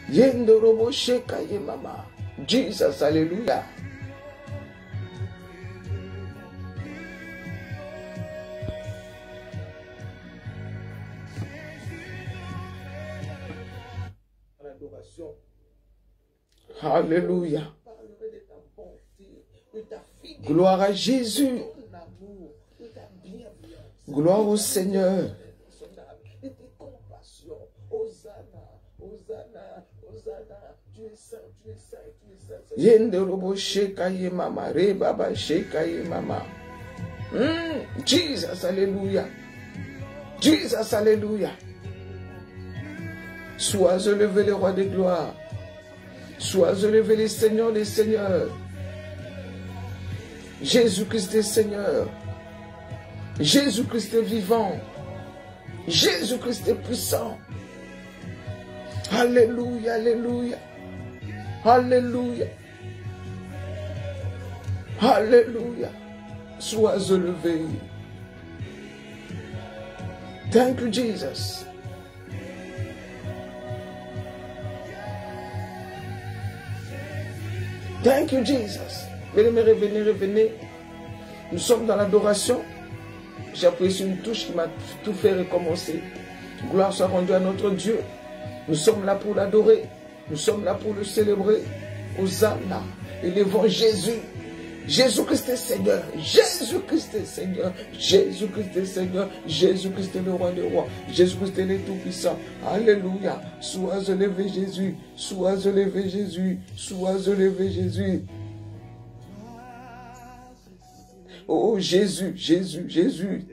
Yendorobo shekaye mama. Jesus, hallelujah. Alléluia. Gloire à Jésus. Gloire au Seigneur. Yendorobo shekaye mama, re baba shekaye mama. Jesus, alléluia. Jesus, alléluia. Sois élevé le roi des gloires. Sois élevé le Seigneur des seigneurs. Jésus-Christ est Seigneur. Jésus-Christ est vivant. Jésus-Christ est puissant. Alléluia, alléluia. Alléluia. Alléluia. Sois élevé. Thank you, Jesus. Thank you, Jesus. Venez, revenez, revenez. Nous sommes dans l'adoration. J'apprécie une touche qui m'a tout fait recommencer. Gloire soit rendue à notre Dieu. Nous sommes là pour l'adorer. Nous sommes là pour le célébrer. Hosanna. Élevons Jésus. Jésus-Christ est Seigneur. Jésus-Christ est Seigneur. Jésus-Christ est Seigneur. Jésus-Christ est le roi des rois. Jésus-Christ est le tout-puissant. Alléluia. Sois élevé Jésus. Sois élevé Jésus. Sois élevé Jésus. Oh Jésus, Jésus, Jésus.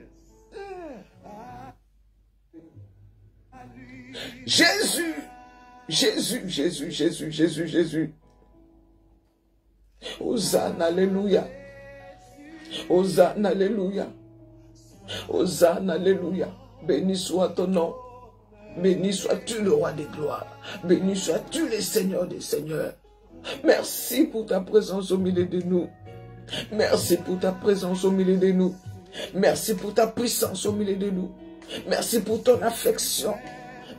Jésus. Jésus, Jésus, Jésus, Jésus, Jésus. Hosanna, alléluia. Hosanna, alléluia. Hosanna, alléluia. Béni soit ton nom. Béni sois-tu le roi des gloires. Béni sois-tu le Seigneur des seigneurs. Merci pour ta présence au milieu de nous. Merci pour ta présence au milieu de nous. Merci pour ta puissance au milieu de nous. Merci pour ton affection.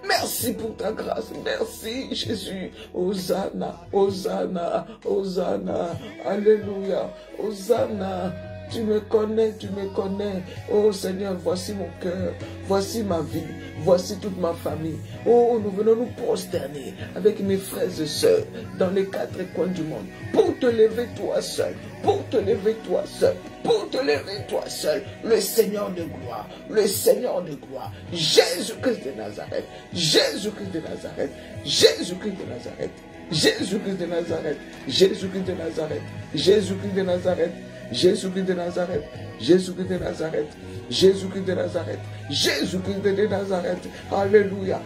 Merci pour ta grâce. Merci Jésus. Hosanna, Hosanna, Hosanna. Alléluia. Hosanna. Tu me connais, tu me connais. Oh Seigneur, voici mon cœur. Voici ma vie. Voici toute ma famille. Oh, nous venons nous prosterner avec mes frères et sœurs dans les quatre coins du monde pour te lever toi seul. Pour te lever toi seul. Pour te lever toi seul. Le Seigneur de gloire. Le Seigneur de gloire. Jésus-Christ de Nazareth. Jésus-Christ de Nazareth. Jésus-Christ de Nazareth. Jésus-Christ de Nazareth. Jésus-Christ de Nazareth. Jésus-Christ de Nazareth. Jésus-Christ de Nazareth, Jésus-Christ de Nazareth, Jésus-Christ de Nazareth, Jésus-Christ de Nazareth, Alléluia.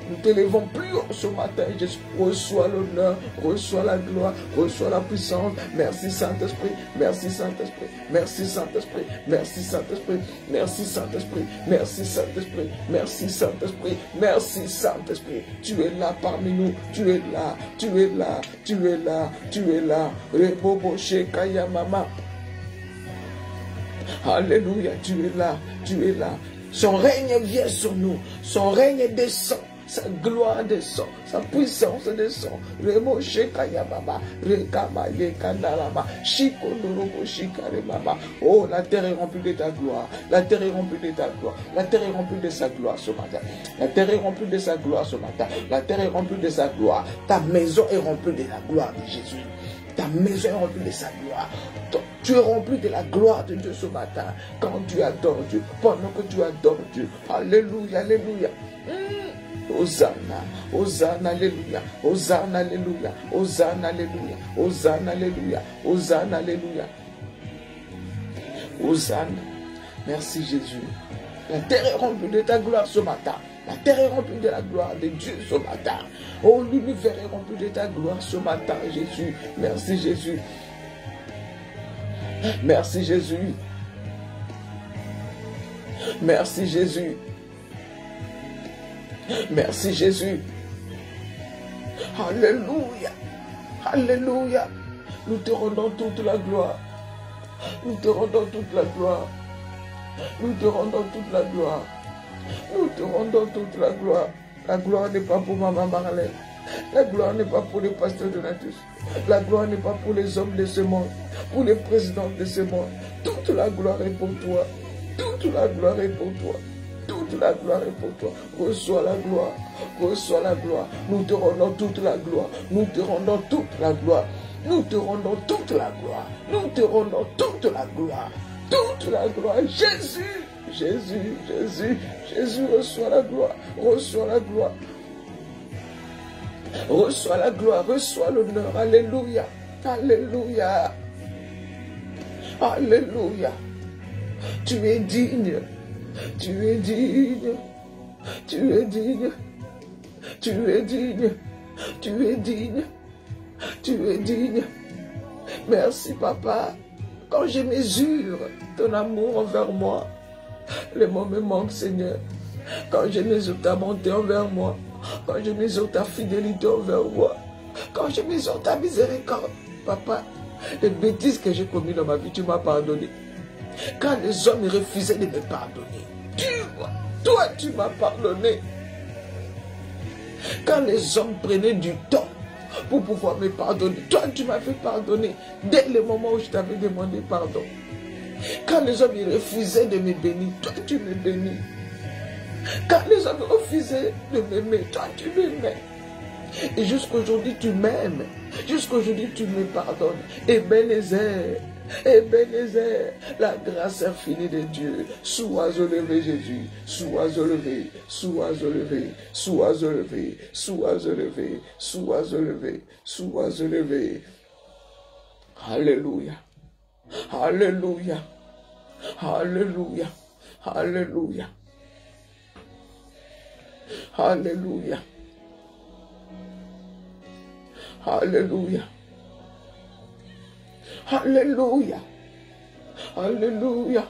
Nous t'élevons plus haut ce matin, Jésus. Reçois l'honneur, reçois la gloire, reçois la puissance. Merci Saint-Esprit, merci Saint-Esprit, merci Saint-Esprit, merci Saint-Esprit, merci Saint-Esprit, merci Saint-Esprit, merci Saint-Esprit, merci Saint-Esprit. Tu es là parmi nous, tu es là, tu es là, tu es là, tu es là. Rebobo Shekaya Mama. Alléluia, tu es là, tu es là. Son règne vient sur nous, son règne descend. Sa gloire descend, sa puissance descend. Remo Shekaya Mama, Rekama Yekandalama, Shikondorobo Shikare Mama. Oh, la terre est remplie de ta gloire. La terre est remplie de ta gloire. La terre est remplie de sa gloire ce matin. La terre est remplie de sa gloire ce matin. La terre est remplie de sa gloire. Ta maison est remplie de la gloire de Jésus. Ta maison est remplie de sa gloire. Tu es rempli de la gloire de Dieu ce matin. Quand tu adores Dieu, pendant que tu adores Dieu. Alléluia, alléluia. Hosanna, Hosanna, alléluia, Hosanna, alléluia, Hosanna, alléluia, Hosanna, alléluia, Hosanna, alléluia. Hosanna. Merci Jésus. La terre est remplie de ta gloire ce matin. La terre est remplie de la gloire de Dieu ce matin. Oh, l'univers est rempli de ta gloire ce matin, Jésus. Merci Jésus. Merci Jésus. Merci Jésus. Merci Jésus. Alléluia. Alléluia. Nous te rendons toute la gloire. Nous te rendons toute la gloire. Nous te rendons toute la gloire. Nous te rendons toute la gloire. La gloire n'est pas pour Maman Marlène. La gloire n'est pas pour les pasteurs de Donatus. La gloire n'est pas pour les hommes de ce monde, pour les présidents de ce monde. Toute la gloire est pour toi. Toute la gloire est pour toi. Toute la gloire est pour toi. Reçois la gloire. Reçois la gloire. Nous te rendons toute la gloire. Nous te rendons toute la gloire. Nous te rendons toute la gloire. Nous te rendons toute la gloire. Toute la gloire. Jésus, Jésus, Jésus, Jésus, reçois la gloire. Reçois la gloire. Reçois la gloire. Reçois l'honneur. Alléluia. Alléluia. Alléluia. Tu es digne. Tu es digne. Tu es digne. Tu es digne. Tu es digne. Tu es digne. Merci, Papa. Quand je mesure ton amour envers moi, les mots me manquent, Seigneur. Quand je mesure ta bonté envers moi, quand je mesure ta fidélité envers moi, quand je mesure ta miséricorde, Papa, les bêtises que j'ai commises dans ma vie, tu m'as pardonné. Quand les hommes refusaient de me pardonner, toi, tu m'as pardonné. Quand les hommes prenaient du temps pour pouvoir me pardonner, toi, tu m'as fait pardonner dès le moment où je t'avais demandé pardon. Quand les hommes refusaient de me bénir, toi, tu me bénis. Quand les hommes refusaient de m'aimer, toi, tu m'aimais. Et jusqu'aujourd'hui, tu m'aimes. Jusqu'aujourd'hui, tu me pardonnes. Ebenezer, Ebenezer, la grâce infinie de Dieu. Sois élevé, Jésus. Sois élevé, sois élevé, sois élevé, sois élevé, sois élevé, sois élevé. Alléluia. Alléluia. Alléluia. Alléluia. Alléluia. Alléluia. Alléluia. Alléluia.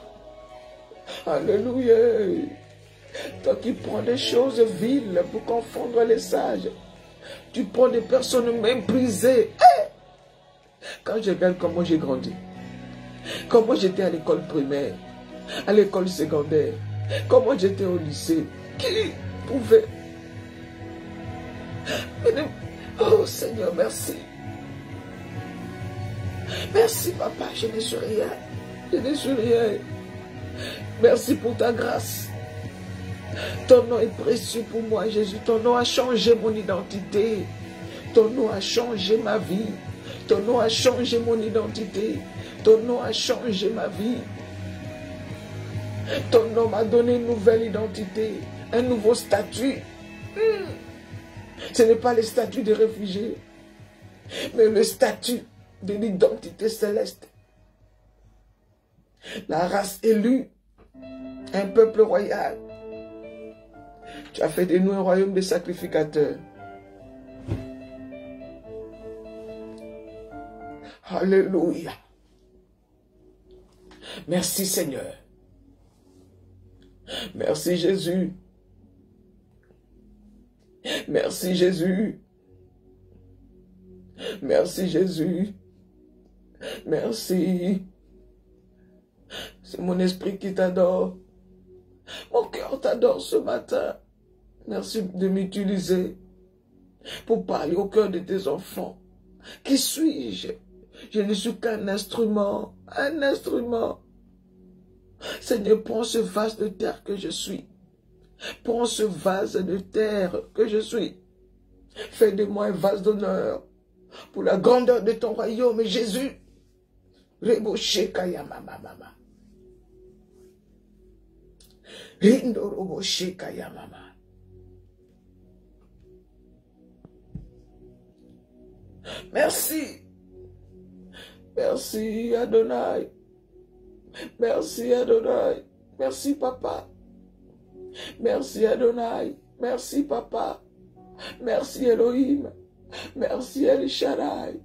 Alléluia. Toi qui prends des choses viles pour confondre les sages. Tu prends des personnes méprisées. Quand je regarde comment j'ai grandi. Comment j'étais à l'école primaire. À l'école secondaire. Comment j'étais au lycée. Qui pouvait... Oh Seigneur, merci. Merci Papa, je ne suis rien. Je ne suis rien. Merci pour ta grâce. Ton nom est précieux pour moi, Jésus. Ton nom a changé mon identité. Ton nom a changé ma vie. Ton nom a changé mon identité. Ton nom a changé ma vie. Ton nom m'a donné une nouvelle identité. Un nouveau statut. Ce n'est pas le statut de réfugié, mais le statut de l'identité céleste. La race élue, un peuple royal. Tu as fait de nous un royaume de sacrificateurs. Alléluia. Merci Seigneur. Merci Jésus. Merci Jésus. Merci Jésus. Merci. C'est mon esprit qui t'adore. Mon cœur t'adore ce matin. Merci de m'utiliser pour parler au cœur de tes enfants. Qui suis-je? Je ne suis qu'un instrument. Un instrument. Seigneur, prends ce vase de terre que je suis. Prends ce vase de terre que je suis. Fais de moi un vase d'honneur pour la grandeur de ton royaume, Jésus. Reboche kaya mama mama. Rindo roboche kaya mama. Merci. Merci Adonai. Merci Adonai. Merci Papa. Merci Adonai. Merci Papa. Merci Elohim. Merci El Shaddai.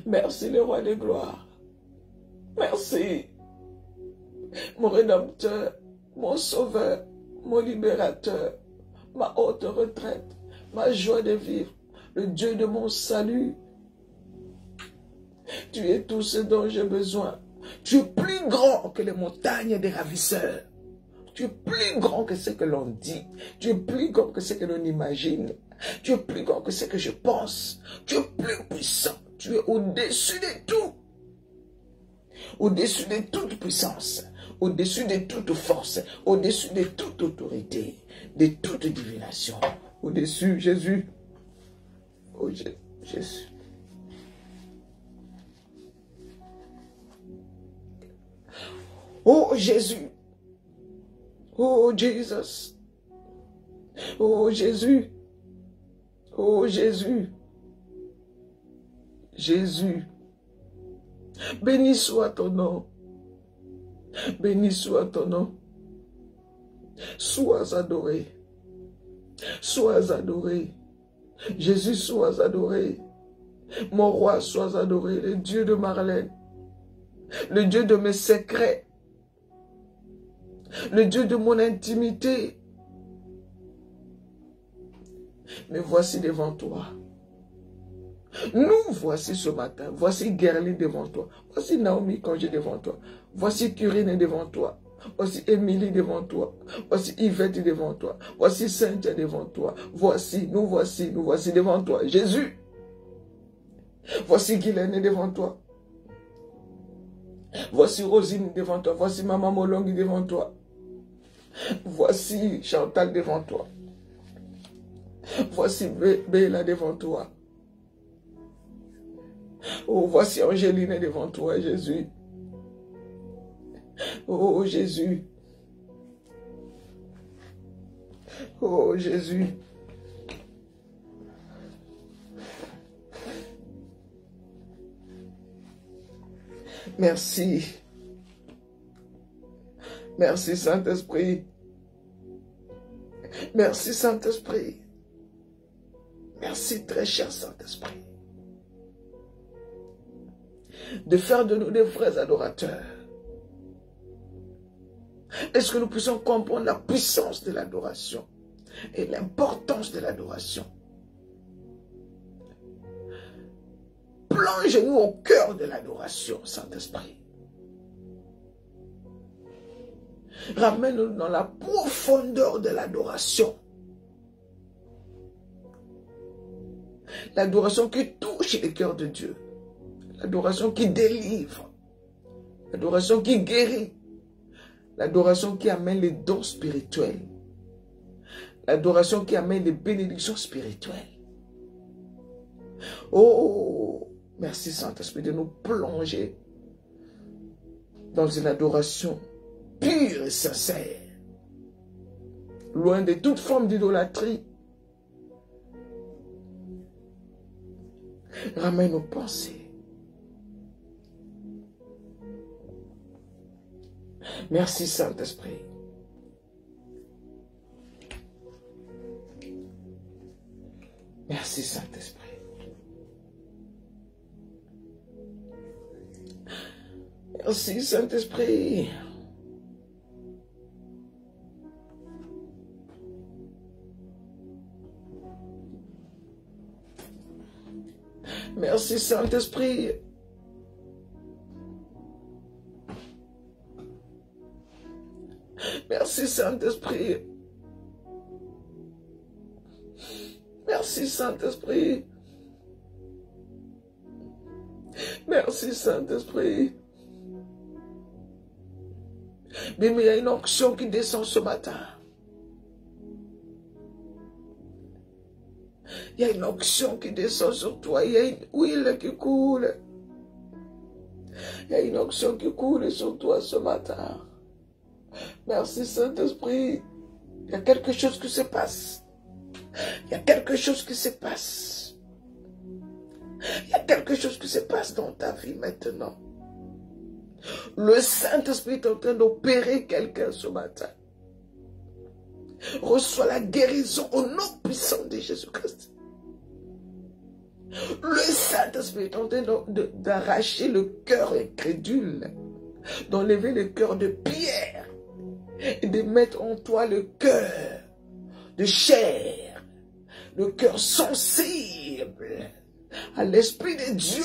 Merci le roi de gloire. Merci mon rédempteur, mon sauveur, mon libérateur, ma haute retraite, ma joie de vivre, le Dieu de mon salut. Tu es tout ce dont j'ai besoin. Tu es plus grand que les montagnes des ravisseurs. Tu es plus grand que ce que l'on dit. Tu es plus grand que ce que l'on imagine. Tu es plus grand que ce que je pense. Tu es plus puissant. Tu es au-dessus de tout. Au-dessus de toute puissance. Au-dessus de toute force. Au-dessus de toute autorité. De toute divination. Au-dessus, Jésus. Oh, Jésus. Oh, Jésus. Oh, Jesus. Oh, Jésus. Oh, Jésus. Jésus. Béni soit ton nom. Béni soit ton nom. Sois adoré. Sois adoré. Jésus, sois adoré. Mon roi, sois adoré. Le Dieu de Marlène. Le Dieu de mes secrets. Le Dieu de mon intimité. Mais voici devant toi. Nous voici ce matin. Voici Gerline devant toi. Voici Naomi Congé devant toi. Voici Turine devant toi. Voici Émilie devant toi. Voici Yvette devant toi. Voici Cynthia devant toi. Voici devant toi. Jésus. Voici Guylaine devant toi. Voici Rosine devant toi. Voici Maman Molongi devant toi. Voici Chantal devant toi. Voici Béla devant toi. Oh, voici Angéline devant toi, Jésus. Oh, Jésus. Oh, Jésus. Merci. Merci, Saint-Esprit. Merci, Saint-Esprit. Merci, très cher Saint-Esprit, de faire de nous des vrais adorateurs. Est-ce que nous puissions comprendre la puissance de l'adoration et l'importance de l'adoration? Plonge-nous au cœur de l'adoration, Saint-Esprit. Ramène-nous dans la profondeur de l'adoration. L'adoration qui touche le cœur de Dieu. L'adoration qui délivre. L'adoration qui guérit. L'adoration qui amène les dons spirituels. L'adoration qui amène les bénédictions spirituelles. Oh, merci Saint-Esprit de nous plonger dans une adoration pure et sincère. Loin de toute forme d'idolâtrie. Ramène nos pensées. Merci Saint-Esprit. Merci Saint-Esprit. Merci Saint-Esprit. Merci Saint-Esprit. Merci Saint-Esprit. Merci Saint-Esprit. Merci Saint-Esprit. Mais il y a une onction qui descend ce matin. Il y a une onction qui descend sur toi. Il y a une huile qui coule. Il y a une onction qui coule sur toi ce matin. Merci Saint-Esprit. Il y a quelque chose qui se passe. Il y a quelque chose qui se passe. Il y a quelque chose qui se passe dans ta vie maintenant. Le Saint-Esprit est en train d'opérer quelqu'un ce matin. Reçois la guérison au nom puissant de Jésus-Christ. Le Saint-Esprit est en train d'arracher le cœur incrédule, d'enlever le cœur de pierre et de mettre en toi le cœur de chair, le cœur sensible à l'Esprit de Dieu.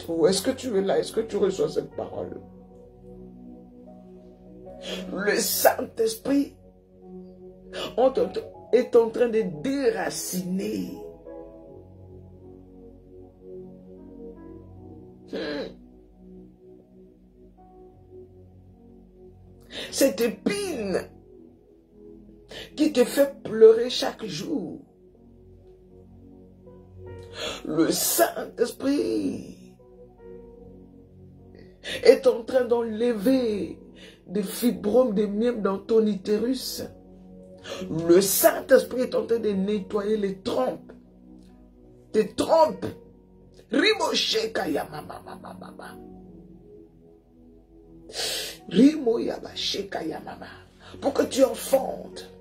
Oh, est-ce que tu es là? Est-ce que tu reçois cette parole? Le Saint-Esprit est en train de déraciner. Cette épine qui te fait pleurer chaque jour. Le Saint-Esprit est en train d'enlever des fibromes, des myèmes dans ton utérus. Le Saint-Esprit est en train de nettoyer les trompes. Tes trompes. Pour que tu enfantes.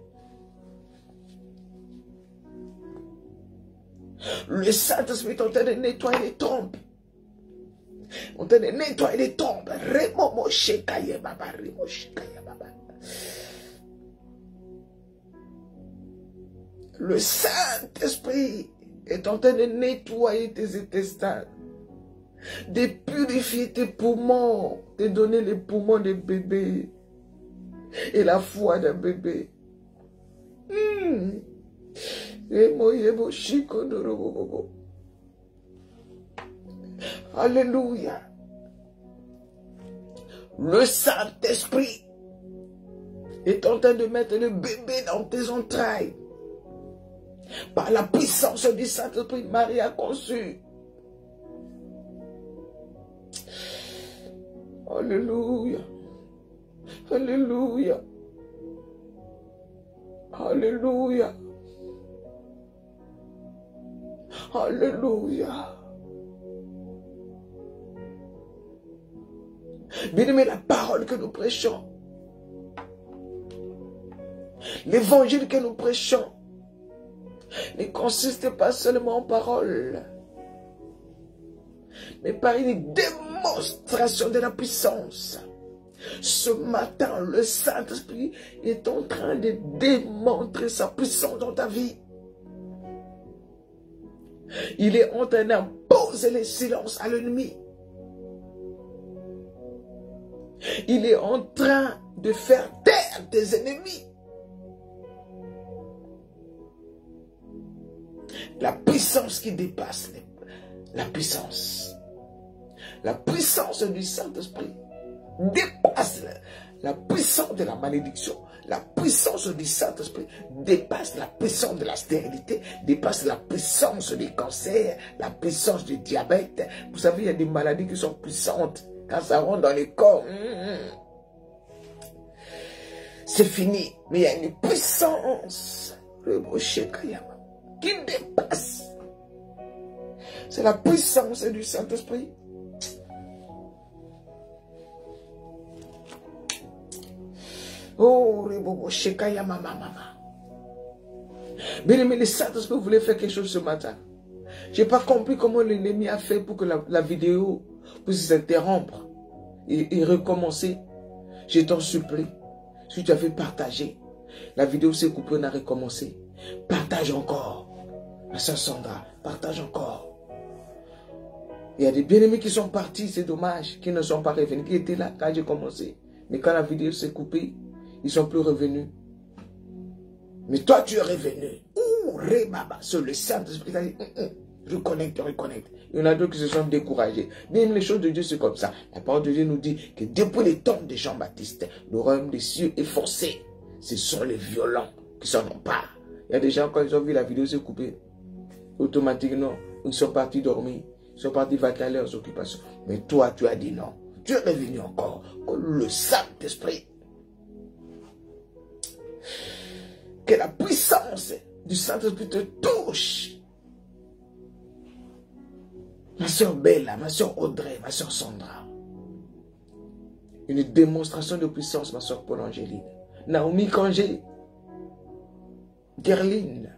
Le Saint-Esprit est en train de nettoyer les trompes. En train de nettoyer les trompes. Le Saint-Esprit est en train de nettoyer tes intestins, de purifier tes poumons, de donner les poumons des bébés et la foi d'un bébé. Alléluia. Le Saint-Esprit est en train de mettre le bébé dans tes entrailles. Par la puissance du Saint-Esprit, Marie a conçu. Alléluia. Alléluia. Alléluia. Alléluia. Bien-aimé, la parole que nous prêchons, l'évangile que nous prêchons, ne consiste pas seulement en paroles, mais par une démonstration de la puissance. Ce matin, le Saint-Esprit est en train de démontrer sa puissance dans ta vie. Il est en train d'imposer le silence à l'ennemi. Il est en train de faire taire tes ennemis. La puissance qui dépasse la puissance. La puissance du Saint-Esprit dépasse la puissance de la malédiction. La puissance du Saint-Esprit dépasse la puissance de la stérilité, dépasse la puissance du cancer, la puissance du diabète. Vous savez, il y a des maladies qui sont puissantes. Quand ça rentre dans les corps, c'est fini. Mais il y a une puissance qui dépasse. C'est la puissance du Saint-Esprit. Oh, bien aimé, le Saint-Esprit voulait faire quelque chose ce matin. Je n'ai pas compris comment l'ennemi a fait pour que la vidéo puisse s'interrompre et recommencer. Je t'en supplie, si tu avais partagé, la vidéo s'est coupée, on a recommencé. Partage encore. Ma soeur Sandra, partage encore. Il y a des bien-aimés qui sont partis, c'est dommage, qui ne sont pas revenus, qui étaient là quand j'ai commencé. Mais quand la vidéo s'est coupée, ils ne sont plus revenus. Mais toi, tu es revenu. Ouh, Rebaba, sur le Saint-Esprit, reconnecte, reconnecte. Il y en a d'autres qui se sont découragés. Même les choses de Dieu, c'est comme ça. La parole de Dieu nous dit que depuis les temps de Jean-Baptiste, le royaume des cieux est forcé. Ce sont les violents qui s'en emparent. Il y a des gens, quand ils ont vu la vidéo se couper, automatiquement, ils sont partis dormir. Ils sont partis vaquer à leurs occupations. Mais toi, tu as dit non. Tu es revenu encore. Le Saint-Esprit. Que la puissance du Saint-Esprit te touche. Ma soeur Bella, ma soeur Audrey, ma soeur Sandra. Une démonstration de puissance, ma soeur Paul-Angéline. Naomi Kangé. Gerline.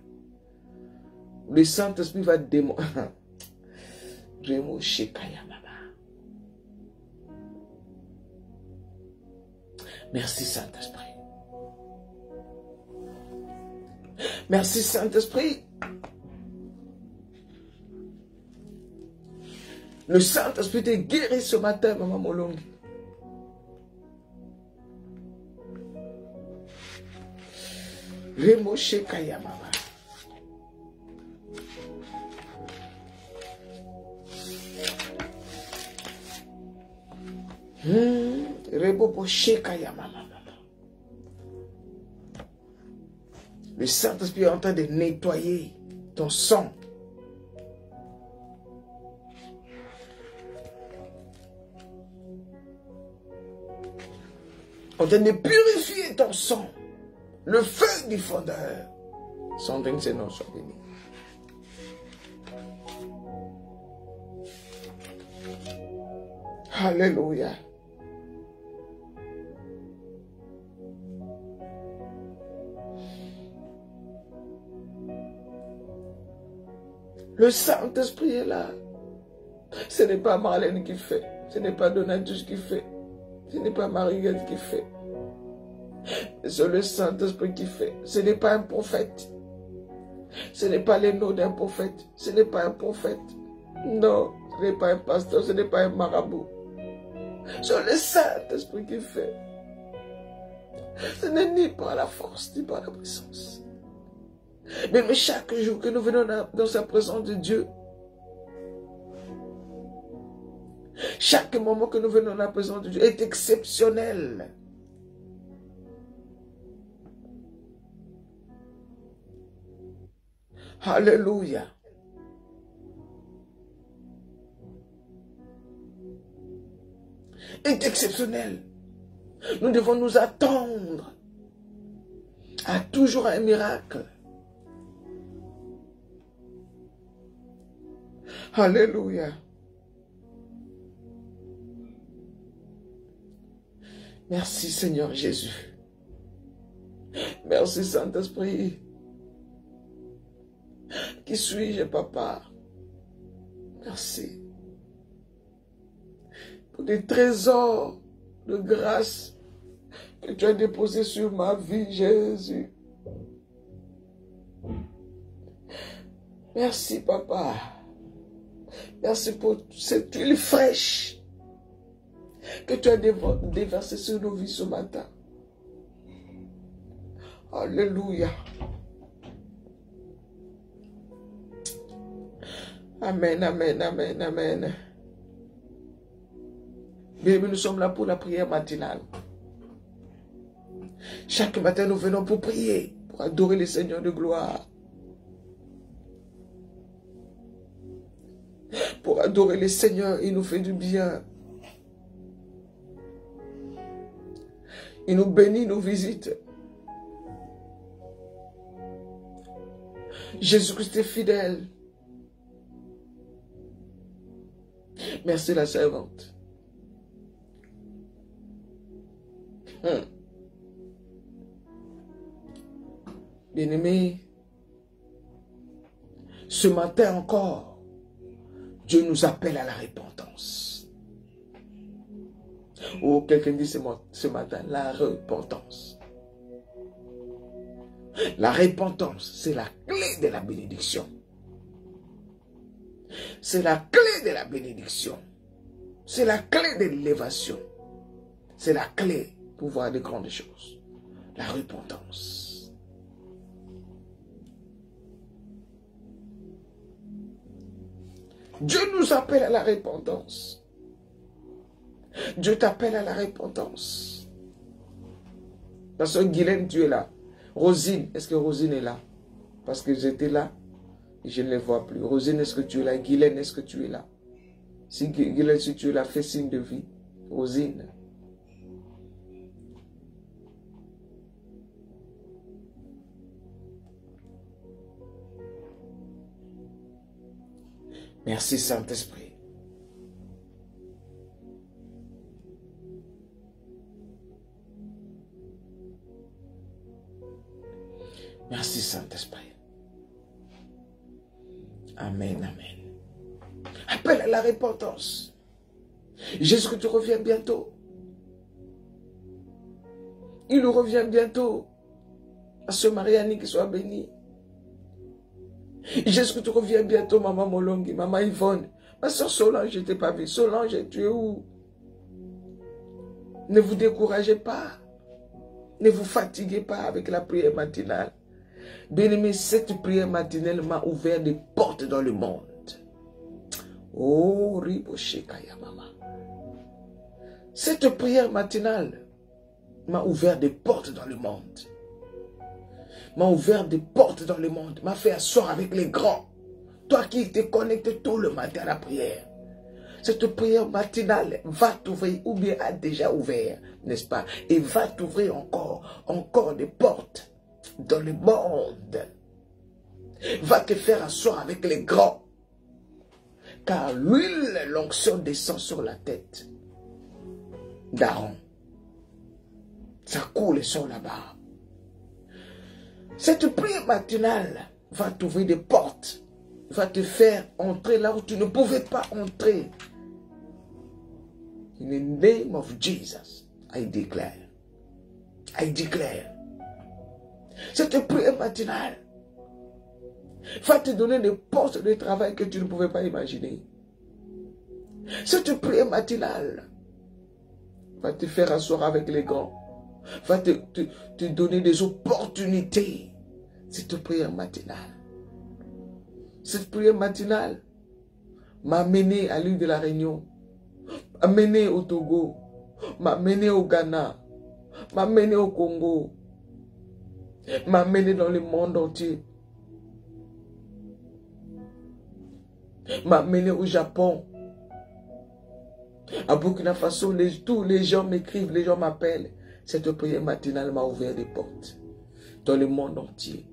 Le Saint-Esprit va démontrer. Merci Saint-Esprit. Merci Saint-Esprit. Le Saint-Esprit est guéri ce matin, Maman Molongi. Remoshe Kayamama. Reboboshe Kayamama. Le Saint-Esprit est en train de nettoyer ton sang. En train de purifier ton sang. Le feu du fondeur. Son nom soit béni. Alléluia. Le Saint-Esprit est là. Ce n'est pas Marlène qui fait. Ce n'est pas Donatus qui fait. Ce n'est pas Marie-Guette qui fait. C'est le Saint-Esprit qui fait. Ce n'est pas un prophète. Ce n'est pas les noms d'un prophète. Ce n'est pas un prophète. Non, ce n'est pas un pasteur. Ce n'est pas un marabout. C'est le Saint-Esprit qui fait. Ce n'est ni par la force, ni par la puissance. Mais chaque jour que nous venons dans sa présence de Dieu, chaque moment que nous venons dans la présence de Dieu est exceptionnel. Alléluia. Est exceptionnel. Nous devons nous attendre à toujours un miracle. Alléluia. Merci Seigneur Jésus. Merci Saint-Esprit. Qui suis-je, Papa? Merci. Pour des trésors de grâce que tu as déposés sur ma vie, Jésus. Merci, Papa. Merci pour cette huile fraîche que tu as déversée sur nos vies ce matin. Alléluia. Amen, amen, amen, amen. Bien, nous sommes là pour la prière matinale. Chaque matin, nous venons pour prier, pour adorer le Seigneur de gloire. Pour adorer le Seigneur, il nous fait du bien. Il nous bénit, il nous visite. Jésus-Christ est fidèle. Merci la servante. Bien-aimés, ce matin encore, Dieu nous appelle à la repentance. Oh, quelqu'un dit ce matin, la repentance. La repentance, c'est la clé de la bénédiction. C'est la clé de la bénédiction. C'est la clé de l'élévation. C'est la clé pour voir de grandes choses. La repentance. Dieu nous appelle à la repentance. Dieu t'appelle à la repentance. Pasteur Guylaine, tu es là. Rosine, est-ce que Rosine est là? Parce que j'étais là et je ne les vois plus. Rosine, est-ce que tu es là? Guylaine, est-ce que tu es là? Si Guylaine, si tu es là, fais signe de vie. Rosine. Merci Saint-Esprit. Merci Saint-Esprit. Amen, amen. Appelle à la repentance. Jésus, que tu reviens bientôt. Il nous revient bientôt. À ce Mariani qui soit béni. Jésus, que tu reviens bientôt, maman Molongi, maman Yvonne. Ma soeur Solange, je ne t'ai pas vu. Solange, tu es où? Ne vous découragez pas. Ne vous fatiguez pas avec la prière matinale. Bien-aimé, cette prière matinale m'a ouvert des portes dans le monde. Oh, Riboshekaya Mama. Cette prière matinale m'a ouvert des portes dans le monde. M'a ouvert des portes dans le monde. M'a fait asseoir avec les grands. Toi qui te connectes tout le matin à la prière. Cette prière matinale va t'ouvrir, ou bien a déjà ouvert, n'est-ce pas? Et va t'ouvrir encore des portes dans le monde. Va te faire asseoir avec les grands. Car l'huile, l'onction descend sur la tête d'Aaron. Ça coule sur là-bas. Cette prière matinale va t'ouvrir des portes. Va te faire entrer là où tu ne pouvais pas entrer. In the name of Jesus, I declare. I declare. Cette prière matinale va te donner des postes de travail que tu ne pouvais pas imaginer. Cette prière matinale va te faire asseoir avec les grands. Va te donner des opportunités. Cette prière matinale. Cette prière matinale m'a mené à l'île de la Réunion, m'a mené au Togo, m'a mené au Ghana, m'a mené au Congo, m'a mené dans le monde entier, m'a mené au Japon, à Burkina Faso. Tous les gens m'écrivent, les gens m'appellent. Cette prière matinale m'a ouvert des portes dans le monde entier.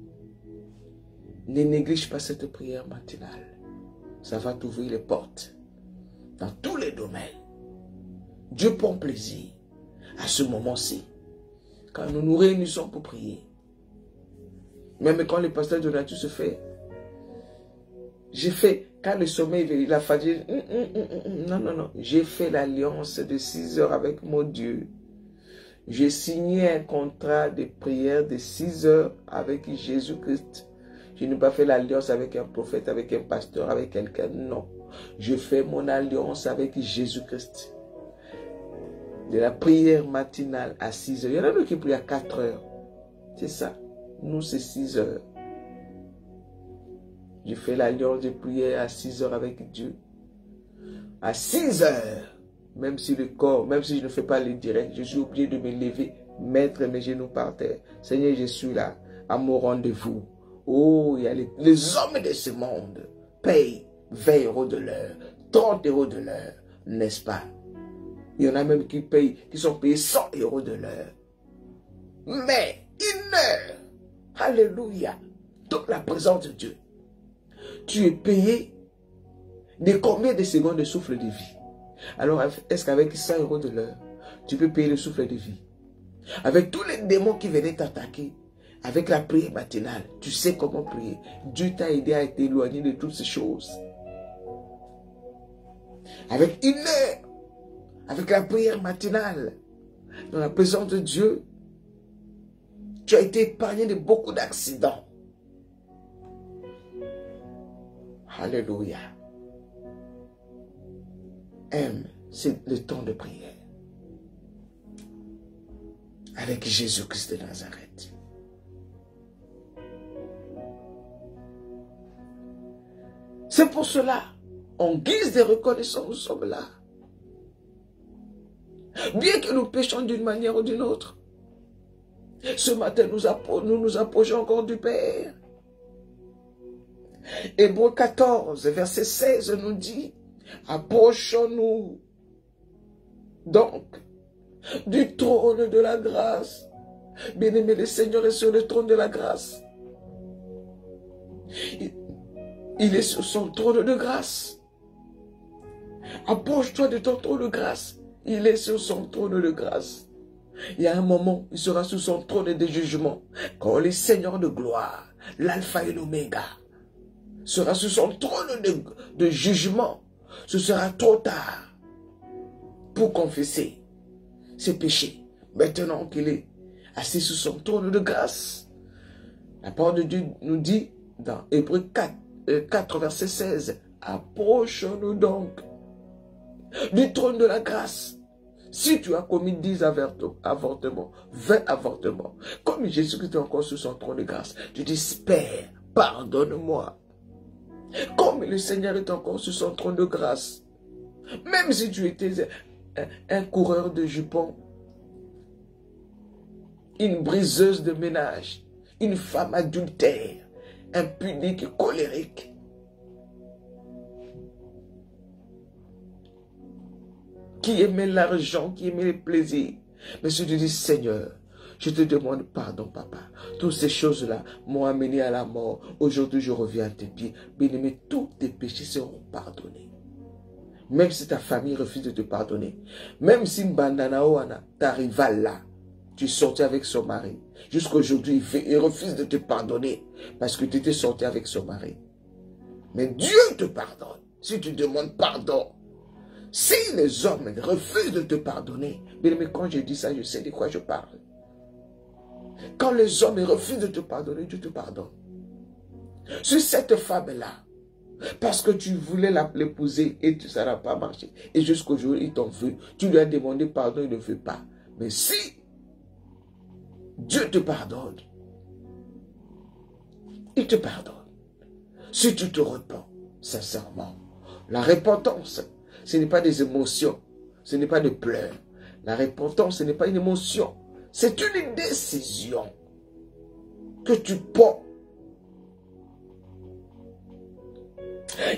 Ne néglige pas cette prière matinale. Ça va t'ouvrir les portes dans tous les domaines. Dieu prend plaisir à ce moment-ci, quand nous nous réunissons pour prier. Même quand le pasteur de nature se fait, j'ai fait, quand le sommeil, il a fallu, non, j'ai fait l'alliance de 6 heures avec mon Dieu. J'ai signé un contrat de prière de 6 heures avec Jésus-Christ. Je n'ai pas fait l'alliance avec un prophète, avec un pasteur, avec quelqu'un. Non. Je fais mon alliance avec Jésus-Christ. De la prière matinale à 6 heures. Il y en a d'autres qui prient à 4 heures. C'est ça. Nous, c'est 6 heures. Je fais l'alliance de prière à 6 heures avec Dieu. À 6 heures. Même si le corps, même si je ne fais pas le direct, je suis obligé de me lever, mettre mes genoux par terre. Seigneur, je suis là, à mon rendez-vous. Oh, il y a les hommes de ce monde payent 20 € de l'heure, 30 € de l'heure, n'est-ce pas? Il y en a même qui sont payés 100 € de l'heure. Mais une heure, alléluia, dans la présence de Dieu, tu es payé de combien de secondes de souffle de vie? Alors, est-ce qu'avec 100 € de l'heure, tu peux payer le souffle de vie? Avec tous les démons qui venaient t'attaquer, avec la prière matinale, tu sais comment prier. Dieu t'a aidé à t'éloigner de toutes ces choses. Avec une heure, avec la prière matinale, dans la présence de Dieu, tu as été épargné de beaucoup d'accidents. Alléluia. C'est le temps de prière. Avec Jésus-Christ de Nazareth. C'est pour cela, en guise de reconnaissance, nous sommes là. Bien que nous péchons d'une manière ou d'une autre, ce matin, nous nous approchons encore du Père. Hébreux 14, verset 16 nous dit, approchons-nous donc du trône de la grâce. Bien-aimé, le Seigneur est sur le trône de la grâce. Il est sur son trône de grâce. Approche-toi de ton trône de grâce. Il est sur son trône de grâce. Il y a un moment, il sera sur son trône de jugement. Quand le Seigneur de gloire, l'alpha et l'oméga, sera sur son trône de jugement, ce sera trop tard pour confesser ses péchés. Maintenant qu'il est assis sur son trône de grâce, la parole de Dieu nous dit dans Hébreux 4 verset 16, approchons-nous donc du trône de la grâce. Si tu as commis 10 avortements, 20 avortements, comme Jésus-Christ est encore sur son trône de grâce, tu dis, Père, pardonne-moi. Comme le Seigneur est encore sur son trône de grâce, même si tu étais un coureur de jupons, une briseuse de ménage, une femme adultère, impudique, colérique, qui aimait l'argent, qui aimait les plaisirs. Mais si tu dis, Seigneur, je te demande pardon, papa. Toutes ces choses-là m'ont amené à la mort. Aujourd'hui, je reviens à tes pieds. Bien-aimé, tous tes péchés seront pardonnés. Même si ta famille refuse de te pardonner. Même si Mbandana Oana, ta rivale là, tu es sorti avec son mari. Jusqu'aujourd'hui, il refuse de te pardonner parce que tu étais sorti avec son mari. Mais Dieu te pardonne si tu demandes pardon. Si les hommes refusent de te pardonner, mais quand je dis ça, je sais de quoi je parle. Quand les hommes refusent de te pardonner, Dieu te pardonne. Sur cette femme-là, parce que tu voulais l'épouser et ça n'a pas marché. Et jusqu'au jour où il t'en veut, tu lui as demandé pardon, il ne veut pas. Mais si Dieu te pardonne, il te pardonne. Si tu te repens sincèrement, la repentance, ce n'est pas des émotions, ce n'est pas des pleurs. La repentance, ce n'est pas une émotion, c'est une décision que tu prends.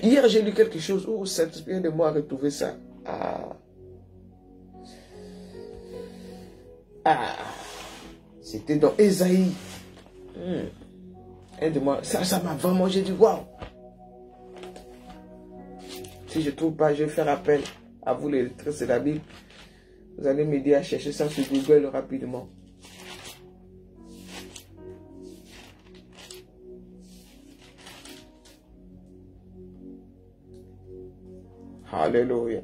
Hier, j'ai lu quelque chose où Saint-Esprit de moi a retrouvé ça. C'était dans Ésaïe. Aide-moi. Ça m'a vraiment, j'ai dit, waouh. Si je ne trouve pas, je vais faire appel à vous les lecteurs de la Bible. Vous allez m'aider à chercher ça sur Google rapidement. Alléluia.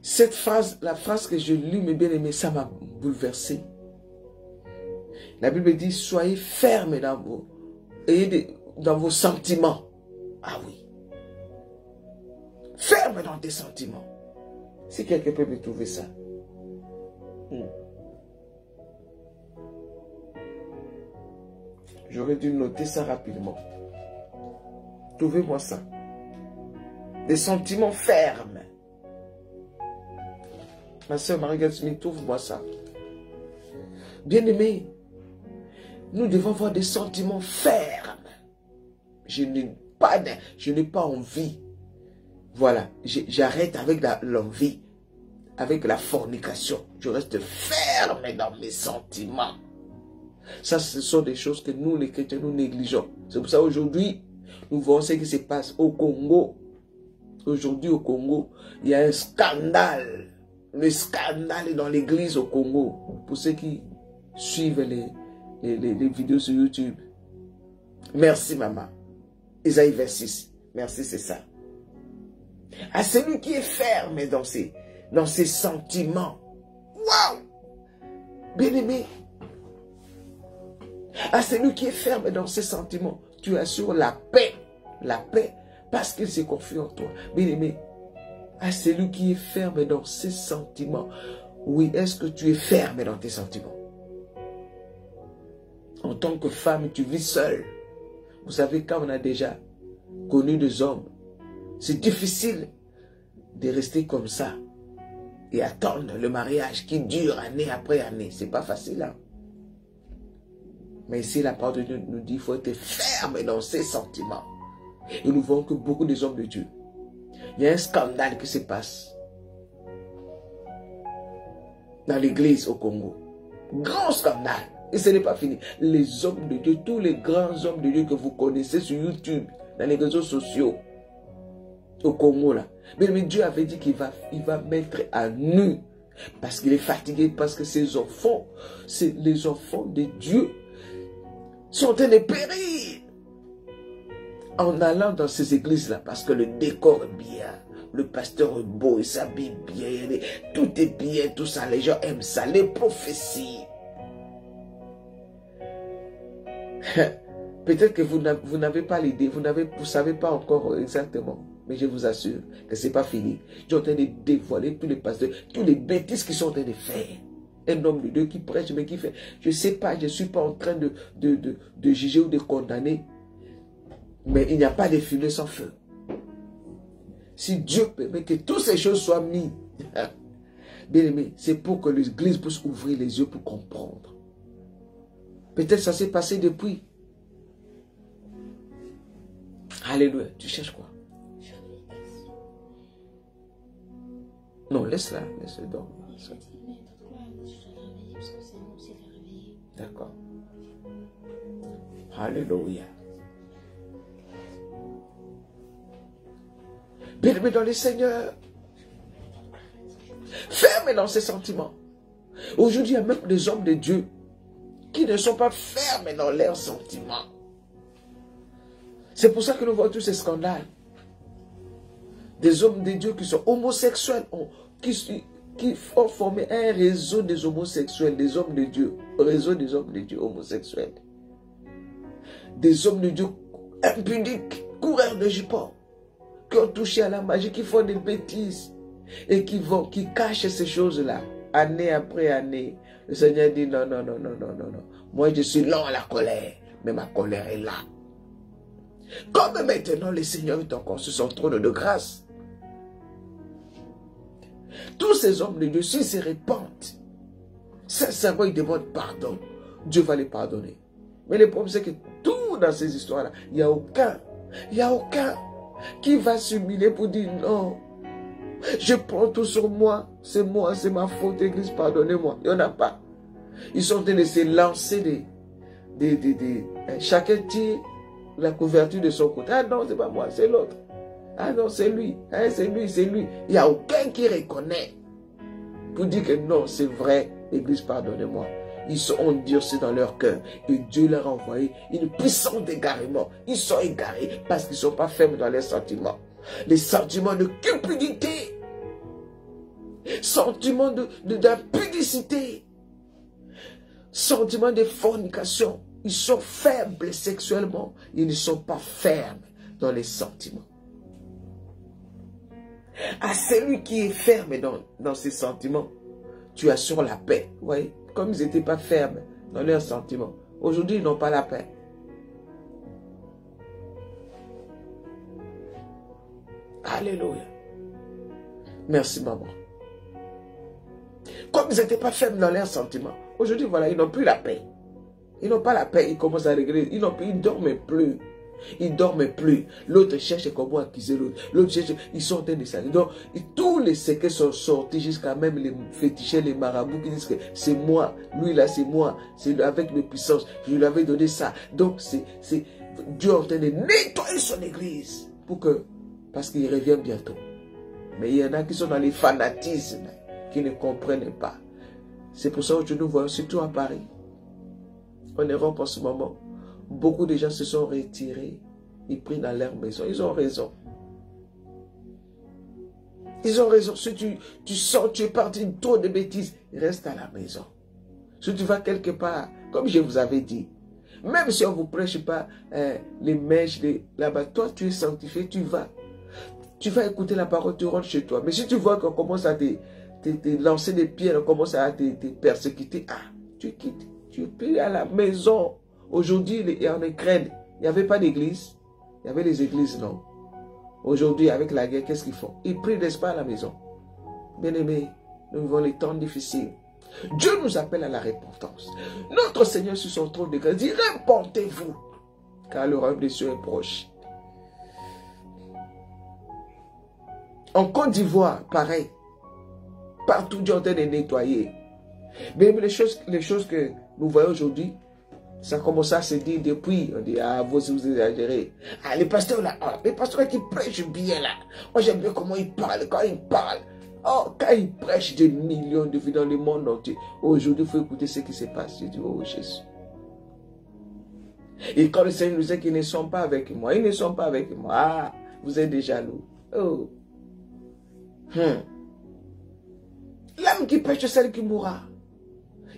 Cette phrase, la phrase que je lis, mes bien-aimés, ça m'a bouleversé. La Bible dit, soyez fermes dans vos sentiments. Ah oui. Ferme dans tes sentiments. Si quelqu'un peut me trouver ça. J'aurais dû noter ça rapidement. Trouvez-moi ça. Des sentiments fermes. Ma soeur Marie-Gade Smith, trouve-moi ça. Bien-aimés, nous devons avoir des sentiments fermes. Je n'ai pas envie. Voilà, j'arrête avec l'envie, avec la fornication. Je reste ferme dans mes sentiments. Ça, ce sont des choses que nous, les chrétiens, nous négligeons. C'est pour ça aujourd'hui, nous voyons ce qui se passe au Congo. Aujourd'hui, au Congo, il y a un scandale. Le scandale est dans l'église au Congo. Pour ceux qui suivent les vidéos sur YouTube. Merci, maman. Isaïe 26. Merci, c'est ça. À celui qui est ferme dans ses sentiments. Waouh! Bien-aimé. À celui qui est ferme dans ses sentiments, tu assures la paix. La paix, parce qu'il s'est confié en toi. Bien-aimé, à celui qui est ferme dans ses sentiments. Oui, est-ce que tu es ferme dans tes sentiments? En tant que femme, tu vis seule. Vous savez, quand on a déjà connu des hommes, c'est difficile de rester comme ça et attendre le mariage qui dure année après année. C'est pas facile, hein? Mais ici, la parole de Dieu nous dit qu'il faut être ferme dans ses sentiments. Et nous voyons que beaucoup des hommes de Dieu, il y a un scandale qui se passe dans l'église au Congo. Grand scandale. Et ce n'est pas fini. Les hommes de Dieu, tous les grands hommes de Dieu que vous connaissez sur YouTube, dans les réseaux sociaux, au Congo là. Mais Dieu avait dit qu'il va mettre à nu. Parce qu'il est fatigué, parce que ses enfants, les enfants de Dieu, sont en train de périr. En allant dans ces églises-là, parce que le décor est bien, le pasteur est beau, il s'habille bien, tout est bien, tout ça, les gens aiment ça, les prophéties. Peut-être que vous n'avez pas l'idée, vous ne savez pas encore exactement. Mais je vous assure que ce n'est pas fini. Dieu est en train de dévoiler tous les pasteurs, tous les bêtises qu'ils sont en train de faire. Un homme de Dieu qui prêche, mais qui fait. Je ne sais pas, je ne suis pas en train de juger ou de condamner. Mais il n'y a pas de fumée sans feu. Si Dieu permet que toutes ces choses soient mises, bien aimé, c'est pour que l'Église puisse ouvrir les yeux pour comprendre. Peut-être ça s'est passé depuis. Alléluia. Tu cherches quoi? Non, laisse-la. Laisse-le dormir. D'accord. Alléluia. Bien-aimé dans les Seigneurs, ferme dans ses sentiments. Aujourd'hui, il y a même des hommes de Dieu qui ne sont pas fermes dans leurs sentiments. C'est pour ça que nous voyons tous ces scandales. Des hommes de Dieu qui sont homosexuels, qui ont formé un réseau des homosexuels, des hommes de Dieu, réseau des hommes de Dieu homosexuels. Des hommes de Dieu impudiques, coureurs de jupons, qui ont touché à la magie, qui font des bêtises et qui cachent ces choses-là, année après année. Le Seigneur dit non, non, non, non, non, non, non. Moi, je suis lent à la colère, mais ma colère est là. Comme maintenant, le Seigneur est encore sur son trône de grâce. Tous ces hommes de Dieu, s'ils se répandent, sincèrement, ils demandent pardon. Dieu va les pardonner. Mais le problème, c'est que tout dans ces histoires-là, il n'y a aucun qui va s'humilier pour dire non. Je prends tout sur moi, c'est ma faute, Église, pardonnez-moi. Il n'y en a pas. Ils sont en train de se lancer chacun tire la couverture de son côté. Ah non, c'est pas moi, c'est l'autre. Ah non, c'est lui. Ah, c'est lui, c'est lui. Il n'y a aucun qui reconnaît pour dire que non, c'est vrai, Église, pardonnez-moi. Ils sont endurcis dans leur cœur et Dieu leur a envoyé une puissance d'égarement. Ils sont égarés parce qu'ils ne sont pas fermes dans leurs sentiments. Les sentiments de cupidité, sentiments d'impudicité, sentiments de fornication. Ils sont faibles sexuellement. Ils ne sont pas fermes dans les sentiments. À celui qui est ferme dans ses sentiments, tu assures la paix. Vous voyez, comme ils n'étaient pas fermes dans leurs sentiments, aujourd'hui ils n'ont pas la paix. Alléluia. Merci maman. Comme ils n'étaient pas fermes dans leurs sentiments, aujourd'hui voilà, ils n'ont plus la paix. Ils n'ont pas la paix, ils commencent à regretter. Ils ne dorment plus. Ils ne dorment plus. L'autre cherche comment accuser l'autre. L'autre cherche, ils sont en train de salir. Donc, tous les secrets sont sortis jusqu'à même les féticheurs, les marabouts qui disent que c'est moi. Lui là, c'est moi. C'est avec mes puissances. Je lui avais donné ça. Donc, c'est Dieu en train de nettoyer son église. Parce qu'il revient bientôt. Mais il y en a qui sont dans les fanatismes, qui ne comprennent pas. C'est pour ça que nous voyons, surtout à Paris, en Europe en ce moment, beaucoup de gens se sont retirés. Ils prient dans leur maison. Ils ont raison. Ils ont raison. Si tu sors, tu es parti de trop de bêtises, reste à la maison. Si tu vas quelque part, comme je vous avais dit, même si on ne vous prêche pas les mèches là-bas, toi tu es sanctifié, tu vas. Tu vas écouter la parole, tu rentres chez toi. Mais si tu vois qu'on commence à te lancer des pierres, on commence à te persécuter, tu quittes. Tu es à la maison. Aujourd'hui, en Ukraine, il n'y avait pas d'église. Il y avait les églises, non. Aujourd'hui, avec la guerre, qu'est-ce qu'ils font? Ils prient, n'est-ce pas, à la maison. Bien-aimés, nous vivons les temps difficiles. Dieu nous appelle à la repentance. Notre Seigneur sur son trône de grâce dit, repentez-vous, car le royaume des cieux est proche. En Côte d'Ivoire, pareil. Partout, Dieu est en train de nettoyer. Mais les choses que nous voyons aujourd'hui, ça commence à se dire depuis. On dit, vous exagérez. Les pasteurs là, les pasteurs qui prêchent bien là. Moi j'aime bien comment ils parlent. Quand ils parlent, quand ils prêchent des millions de vies dans le monde entier. Aujourd'hui, il faut écouter ce qui se passe. Je dis, oh Jésus. Et quand le Seigneur nous dit qu'ils ne sont pas avec moi, ils ne sont pas avec moi. Vous êtes des jaloux. Oh. L'âme qui pêche, c'est celle qui mourra.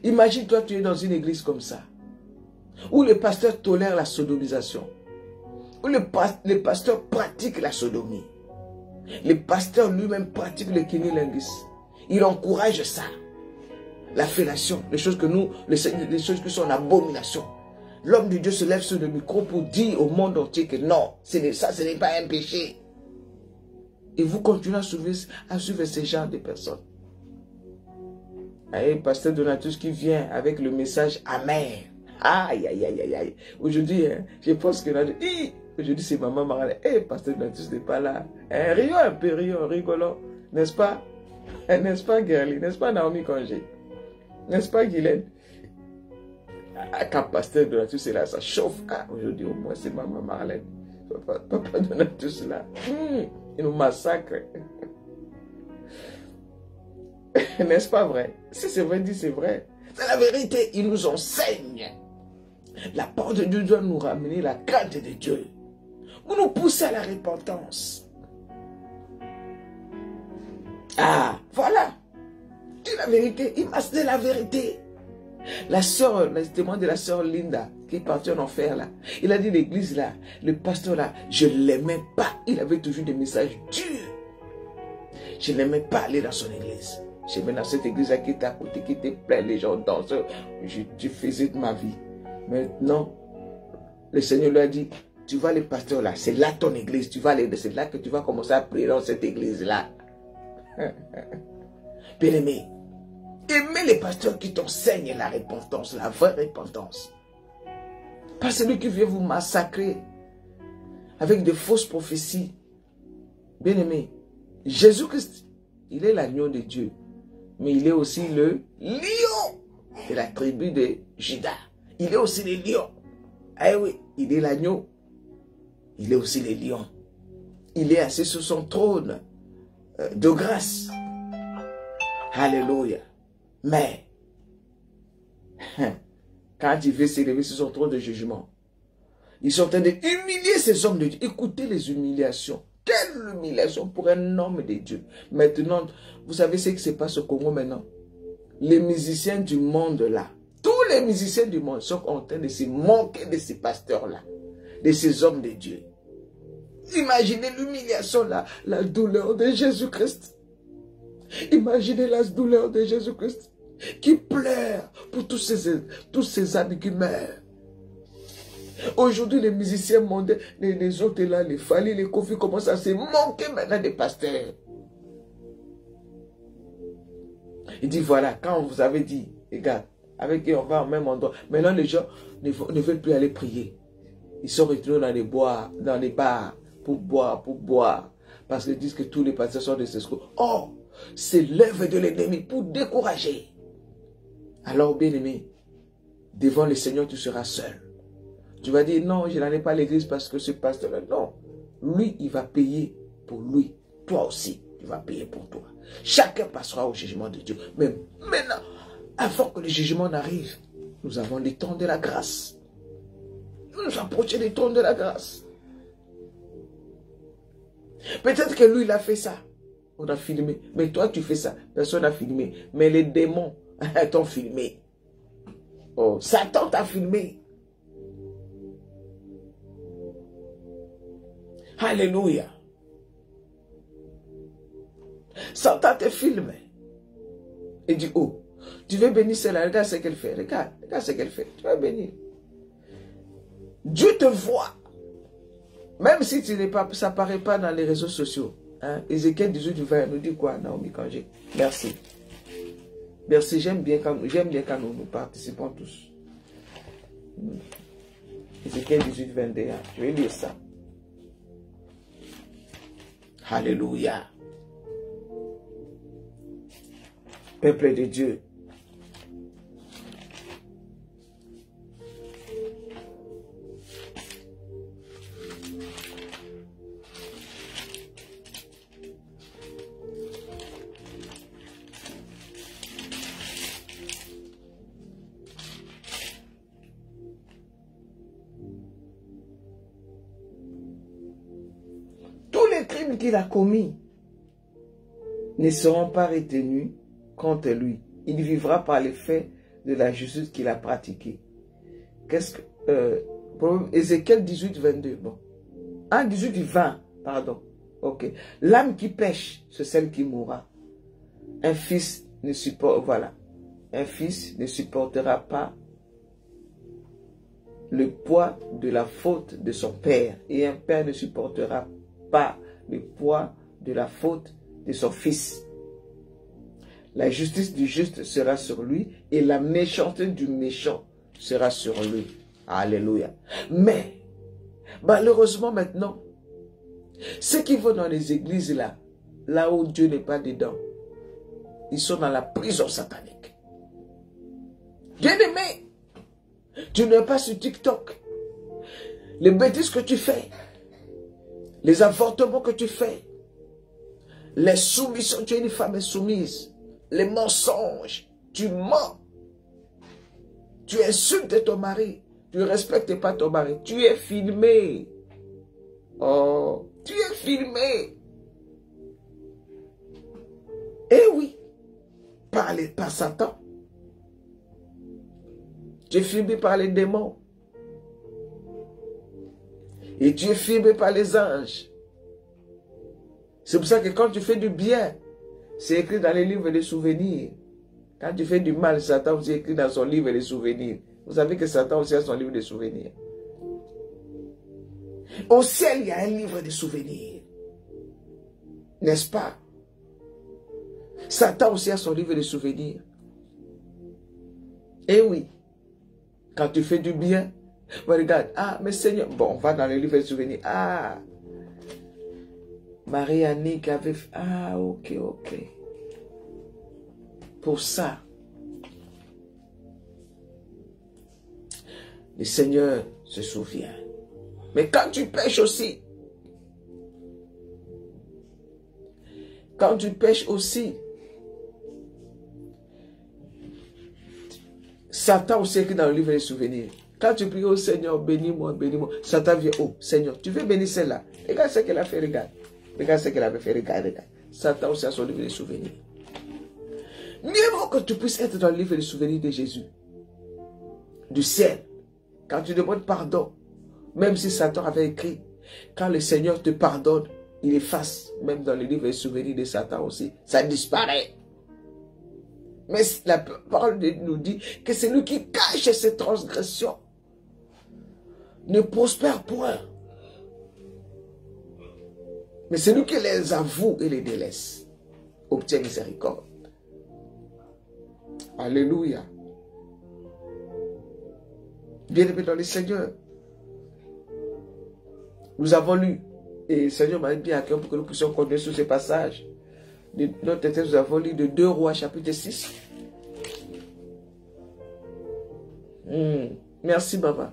Imagine, toi, tu es dans une église comme ça. où les pasteurs tolèrent la sodomisation, où les pasteurs pratiquent la sodomie. Les pasteurs lui-même pratiquent le cunnilingus. Il encourage ça. La fellation, les choses que nous, les choses qui sont en abomination. L'homme de Dieu se lève sur le micro pour dire au monde entier que non, ça ce n'est pas un péché. Et vous continuez à suivre ces genres de personnes. Et pasteur Donatus qui vient avec le message amer. Aïe, aïe, aïe, aïe, aïe. Aujourd'hui, je pense que aujourd'hui c'est maman Marale. Pasteur Donatus n'est pas là. Rions un peu, rigolant. N'est-ce pas? N'est-ce pas, Gerly? N'est-ce pas, Naomi Congé? N'est-ce pas, Guylaine? Quand pasteur Donatus est là, ça chauffe. Aujourd'hui, au moins, c'est maman Marlène. Papa Donatus là. Il nous massacre. N'est-ce pas vrai? Si c'est vrai, dit c'est vrai. C'est la vérité. Il nous enseigne. La parole de Dieu doit nous ramener la crainte de Dieu. Pour nous pousser à la repentance. Voilà. Dis la vérité. Il m'a dit la vérité. La sœur, le témoin de la sœur Linda, qui est partie en enfer là. Il a dit l'église là, le pasteur là, je ne l'aimais pas. Il avait toujours des messages durs. Je n'aimais pas aller dans son église. J'aimais dans cette église là qui était à côté, qui était pleine, les gens dansent. Je faisais de ma vie. Maintenant, le Seigneur lui a dit, tu vas aller pasteur là, c'est là ton église, tu vas aller, c'est là que tu vas commencer à prier dans cette église là. Bien-aimé, aimez les pasteurs qui t'enseignent la repentance, la vraie repentance. Pas celui qui vient vous massacrer avec de fausses prophéties. Bien-aimé, Jésus-Christ, il est l'agneau de Dieu, mais il est aussi le lion de la tribu de Juda. Il est aussi le lion. Ah oui, il est l'agneau. Il est aussi le lion. Il est assis sur son trône de grâce. Alléluia. Mais, quand il veut s'élever sur son trône de jugement, ils sont en train d'humilier ces hommes de Dieu. Écoutez les humiliations. Quelle humiliation pour un homme de Dieu. Maintenant, vous savez ce qui se passe au Congo maintenant? Les musiciens du monde là, tous les musiciens du monde sont en train de se moquer de ces pasteurs-là, de ces hommes de Dieu. Imaginez l'humiliation là, la douleur de Jésus-Christ. Imaginez la douleur de Jésus-Christ qui pleure pour tous ces amis qui meurent. Aujourd'hui, les musiciens mondains, les autres là, les Fali, les Kofi commencent à se moquer maintenant des pasteurs. Il dit voilà, quand on vous avait dit, regarde, avec qui on va au même endroit, maintenant les gens ne veulent plus aller prier. Ils sont retenus dans les bars pour boire, parce qu'ils disent que tous les pasteurs sont des escrocs. Oh, c'est l'œuvre de l'ennemi pour décourager. Alors, bien-aimé, devant le Seigneur, tu seras seul. Tu vas dire, non, je n'en ai pas à l'église parce que ce pasteur-là, non. Lui, il va payer pour lui. Toi aussi, tu vas payer pour toi. Chacun passera au jugement de Dieu. Mais maintenant, avant que le jugement n'arrive, nous avons les temps de la grâce. Nous nous approchons des temps de la grâce. Peut-être que lui, il a fait ça. On a filmé. Mais toi, tu fais ça. Personne n'a filmé. Mais les démons t'ont filmé. Oh, Satan t'a filmé. Alléluia. Satan te filme. Et dit, oh, tu veux bénir celle-là. Regarde ce qu'elle fait. Regarde ce qu'elle fait. Tu vas bénir. Dieu te voit. Même si tu n'es pas, ça ne paraît pas dans les réseaux sociaux. Hein? Ézéchiel 18, 20 nous dit quoi, Naomi Kangé? Merci. Merci, j'aime bien quand nous participons tous. Ézéchiel 18, 21. Je vais lire ça. Alléluia. Peuple de Dieu. Qu'il a commis ne seront pas retenus contre lui. Il vivra par l'effet de la justice qu'il a pratiquée. Qu'est-ce que... Ézéchiel 18, 22. Bon. 18, 20, pardon. Ok. L'âme qui pêche, c'est celle qui mourra. Un fils ne supporte... Voilà. Un fils ne supportera pas le poids de la faute de son père. Et un père ne supportera pas le poids de la faute de son fils. La justice du juste sera sur lui et la méchanceté du méchant sera sur lui. Alléluia. Mais, malheureusement maintenant, ceux qui vont dans les églises là où Dieu n'est pas dedans, ils sont dans la prison satanique. Bien-aimé, tu n'es pas sur TikTok. Les bêtises que tu fais, les avortements que tu fais, les soumissions, tu es une femme insoumise, les mensonges, tu mens, tu insultes ton mari, tu ne respectes pas ton mari, tu es filmé. Oh, tu es filmé. Eh oui, par Satan. Tu es filmé par les démons. Et tu es filmé par les anges. C'est pour ça que quand tu fais du bien, c'est écrit dans les livres des souvenirs. Quand tu fais du mal, Satan aussi écrit dans son livre des souvenirs. Vous savez que Satan aussi a son livre des souvenirs. Au ciel, il y a un livre de souvenirs. N'est-ce pas? Satan aussi a son livre de souvenirs. Eh oui. Quand tu fais du bien, regarde, ah, mais Seigneur, bon, on va dans le livre de souvenirs. Ah, Marie-Annick avait fait, ah, ok. Pour ça, le Seigneur se souvient. Mais quand tu pêches aussi, Satan aussi écrit dans le livre des souvenirs. Quand tu pries au Seigneur, bénis-moi, Satan vient, oh Seigneur, tu veux bénir celle-là? Regarde ce qu'elle a fait, regarde. Regarde ce qu'elle avait fait, regarde. Satan aussi a son livre des souvenirs. Mieux vaut que tu puisses être dans le livre des souvenirs de Jésus, du ciel. Quand tu demandes pardon, même si Satan avait écrit, quand le Seigneur te pardonne, il efface, même dans le livre des souvenirs de Satan aussi, ça disparaît. Mais la parole nous dit que c'est lui qui cache ses transgressions ne prospère point. Mais c'est lui qui les avoue et les délaisse, obtient miséricorde. Alléluia. Bien-aimés dans le Seigneur, nous avons lu, et le Seigneur m'a bien à cœur pour que nous puissions connaître sur ces passages. De notre texte, nous avons lu de 2 Rois chapitre 6. Merci, maman.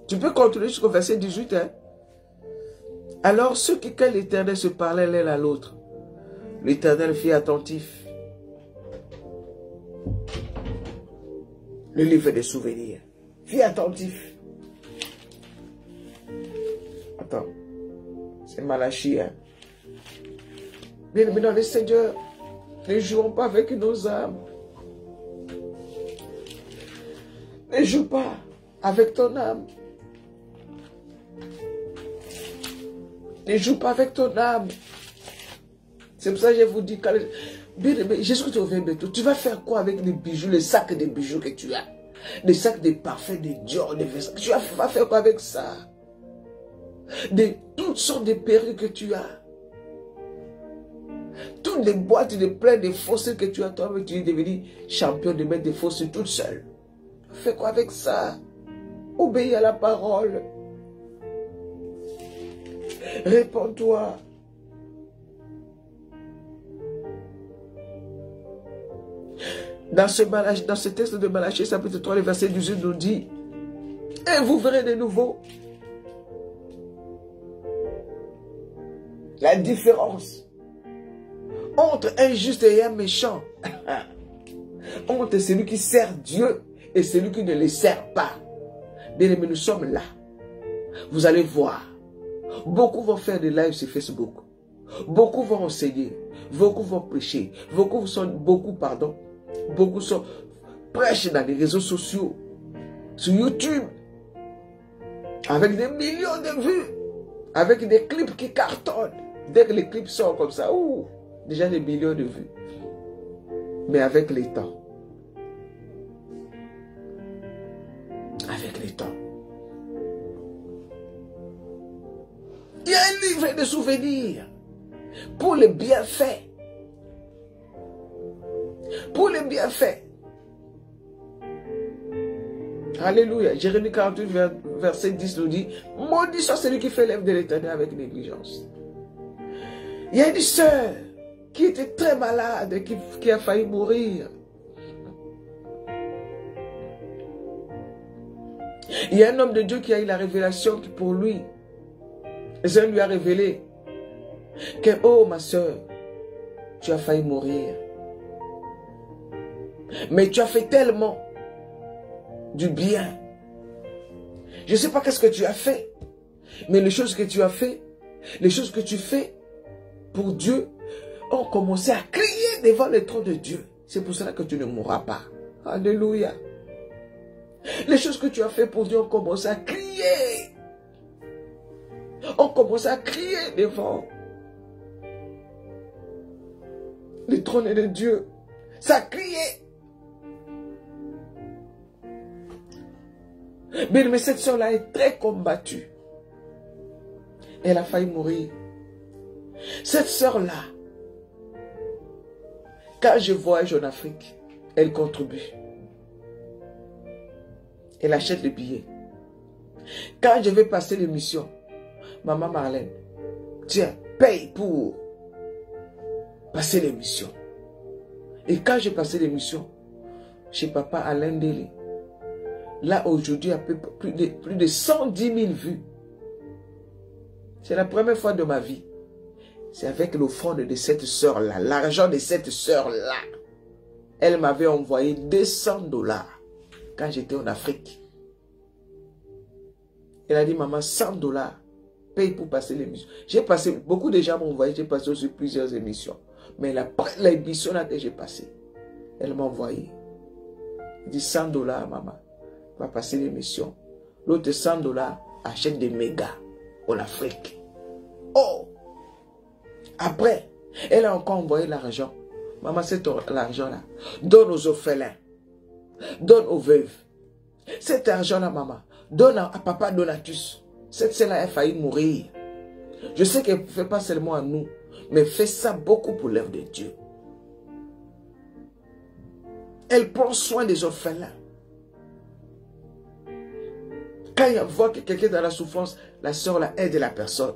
Tu peux continuer jusqu'au verset 18. Hein? Alors, ceux qui, quand l'Éternel se parlait l'un à l'autre, l'Éternel fit attentif. Le livre des souvenirs. Fais attentif. Attends. C'est Malachie. Hein? Bien, mais dans le Seigneur, ne jouons pas avec nos âmes. Ne joue pas avec ton âme. Ne joue pas avec ton âme. C'est pour ça que je vous dis, bien, mais Jésus te revient bientôt. Tu vas faire quoi avec les bijoux, les sacs de bijoux que tu as? Les sacs de parfums, de Dior, de Versace. Tu vas faire quoi avec ça? De toutes sortes de perruques que tu as. Toutes les boîtes de plein de fausses que tu as. Toi, tu es devenu champion de mettre des fausses toute seule. Fais quoi avec ça? Obéis à la parole. Réponds-toi. Dans ce texte de Malachie, chapitre 3, le verset 18 nous dit, et vous verrez de nouveau la différence entre un juste et un méchant. Entre celui qui sert Dieu et celui qui ne le sert pas. Bien aimés, nous sommes là. Vous allez voir. Beaucoup vont faire des lives sur Facebook. Beaucoup vont enseigner, beaucoup vont prêcher, beaucoup sont prêchent dans les réseaux sociaux, sur YouTube, avec des millions de vues, avec des clips qui cartonnent. Dès que les clips sortent comme ça, déjà des millions de vues. Mais avec les temps, il y a un livre de souvenirs pour les bienfaits. Pour les bienfaits. Alléluia. Jérémie 48, verset 10 nous dit, maudit soit celui qui fait l'œuvre de l'Éternel avec négligence. Il y a une sœur qui était très malade, qui a failli mourir. Il y a un homme de Dieu qui a eu la révélation qui pour lui, le Seigneur lui a révélé que, oh ma soeur, tu as failli mourir. Mais tu as fait tellement du bien. Je ne sais pas qu'est-ce que tu as fait, mais les choses que tu as fait, les choses que tu fais pour Dieu, ont commencé à crier devant le trône de Dieu. C'est pour cela que tu ne mourras pas. Alléluia. Les choses que tu as fait pour Dieu ont commencé à crier. Ont commencé à crier devant le trône de Dieu. Ça criait. Mais cette soeur-là est très combattue. Elle a failli mourir. Cette soeur-là, quand je voyage en Afrique, elle contribue. Elle achète les billets. Quand je vais passer l'émission, Maman Marlène, tiens, paye pour passer l'émission. Et quand j'ai passé l'émission, chez Papa Alain Délé, là aujourd'hui, plus de 110 000 vues. C'est la première fois de ma vie. C'est avec l'offrande de cette sœur-là, l'argent de cette sœur-là. Elle m'avait envoyé 200 $ quand j'étais en Afrique. Elle a dit, maman, 100 $, paye pour passer l'émission. J'ai passé, beaucoup de gens m'ont envoyé, j'ai passé sur plusieurs émissions. Mais l'émission là que j'ai passée, elle m'a envoyé. Elle dit 100 $, maman, va passer l'émission. L'autre 100 $, achète des mégas en Afrique. Oh! Après, elle a encore envoyé l'argent. Maman, c'est l'argent là. Donne aux orphelins. Donne aux veuves. Cet argent-là, maman, donne à Papa Donatus. Cette sœur-là a failli mourir. Je sais qu'elle ne fait pas seulement à nous, mais fait ça beaucoup pour l'œuvre de Dieu. Elle prend soin des orphelins. Quand elle voit que quelqu'un est dans la souffrance, la sœur là aide la personne.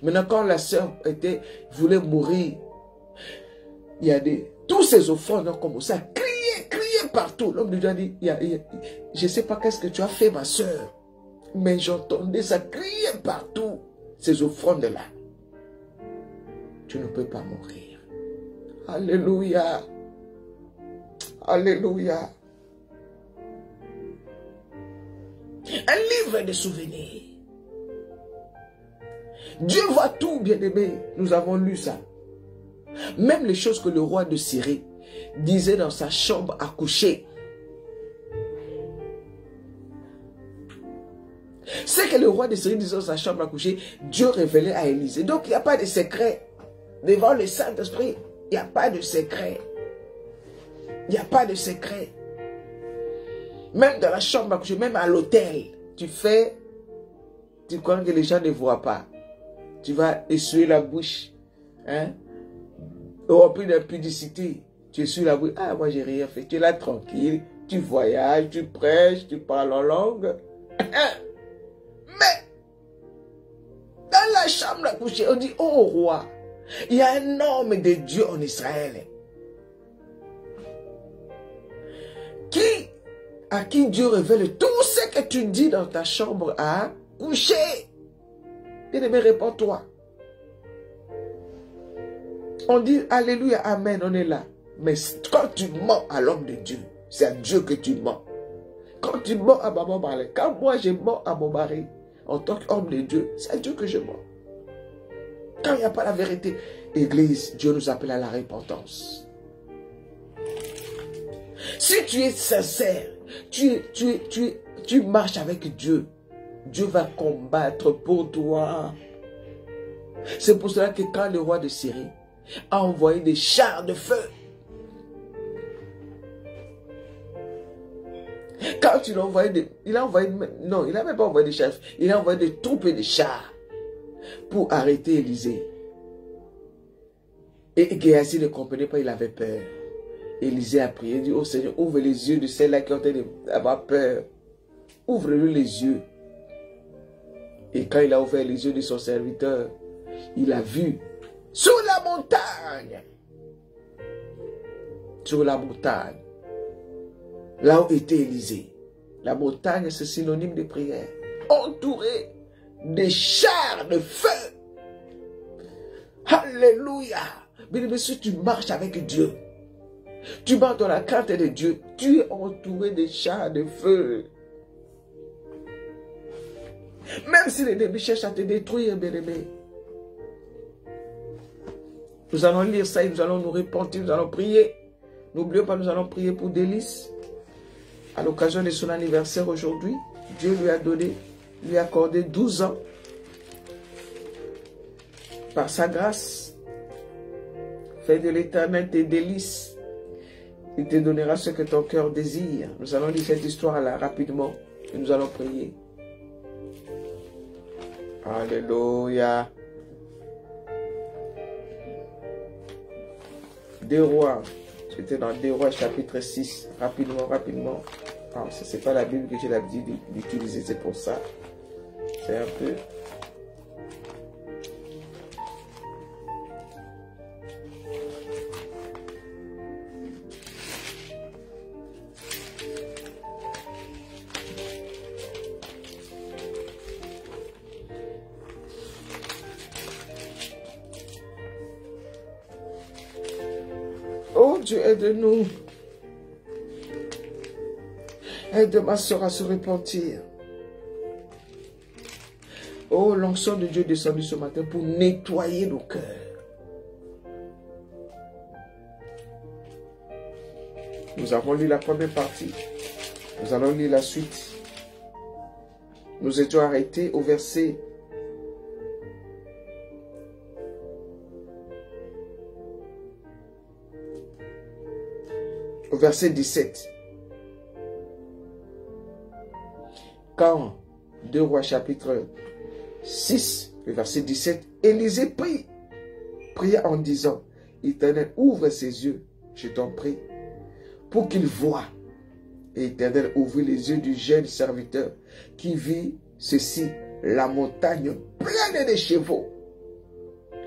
Maintenant, quand la sœur voulait mourir, il y a tous ces offrandes ont commencé à crier partout. L'homme de Dieu a dit, je ne sais pas qu'est-ce que tu as fait, ma sœur, mais j'entendais ça crier partout, ces offrandes-là. Tu ne peux pas mourir. Alléluia. Alléluia. Un livre de souvenirs. Dieu voit tout, bien-aimé. Nous avons lu ça. Même les choses que le roi de Syrie disait dans sa chambre à coucher. Ce que le roi de Syrie disait dans sa chambre à coucher, Dieu révélait à Élisée. Donc il n'y a pas de secret. Devant le Saint-Esprit, il n'y a pas de secret. Il n'y a pas de secret. Même dans la chambre à coucher, même à l'hôtel, tu crois que les gens ne voient pas. Tu vas essuyer la bouche. Hein? Rempli d'impudicité. Tu essuies la bouche. Ah, moi, j'ai rien fait. Tu es là tranquille. Tu voyages, tu prêches, tu parles en langue. Mais, dans la chambre à coucher, on dit, oh roi, il y a un homme de Dieu en Israël. À qui Dieu révèle tout ce que tu dis dans ta chambre à coucher. Bien-aimé, réponds-toi. On dit Alléluia, Amen, on est là. Mais quand tu mens à l'homme de Dieu, c'est à Dieu que tu mens. Quand tu mens à maman Marlène, quand moi je mens à mon mari, en tant qu'homme de Dieu, c'est à Dieu que je mens. Quand il n'y a pas la vérité, Église, Dieu nous appelle à la repentance. Si tu es sincère, tu marches avec Dieu, Dieu va combattre pour toi. C'est pour cela que quand le roi de Syrie a envoyé des chars de feu, quand il a envoyé non, il n'a même pas envoyé des chars, il a envoyé des troupes et des chars pour arrêter Élisée. Et Géasi ne comprenait pas, il avait peur. Élisée a prié, il dit, oh Seigneur, ouvre les yeux de celles-là qui ont d'avoir peur. Ouvre-lui les yeux. Et quand il a ouvert les yeux de son serviteur, il a vu sur la montagne, là où était Élisée. La montagne, c'est synonyme de prière. Entouré des chars de feu. Alléluia. Bien, si tu marches avec Dieu, tu marches dans la crainte de Dieu, tu es entouré des chars de feu. Même si l'ennemi cherche à te détruire, bien-aimé. Nous allons lire ça et nous allons nous repentir, nous allons prier. N'oublions pas, nous allons prier pour Délice. À l'occasion de son anniversaire aujourd'hui, Dieu lui a donné, lui a accordé 12 ans. Par sa grâce, fais de l'Éternel tes délices. Il te donnera ce que ton cœur désire. Nous allons lire cette histoire là rapidement et nous allons prier. Alléluia. 2 Rois. C'était dans 2 Rois chapitre 6. Rapidement. Ah, ce n'est pas la Bible que j'ai l'habitude d'utiliser, c'est pour ça. C'est un peu... Oh Dieu, aide-nous. Aide ma soeur à se repentir. Oh, l'onction de Dieu est descendue ce matin pour nettoyer nos cœurs. Nous avons lu la première partie. Nous allons lire la suite. Nous étions arrêtés au verset 17. Quand 2 Rois chapitre 6, le verset 17, Élisée pria en disant, Éternel, ouvre ses yeux, je t'en prie, pour qu'il voie. Et Éternel ouvrit les yeux du jeune serviteur qui vit ceci, la montagne pleine de chevaux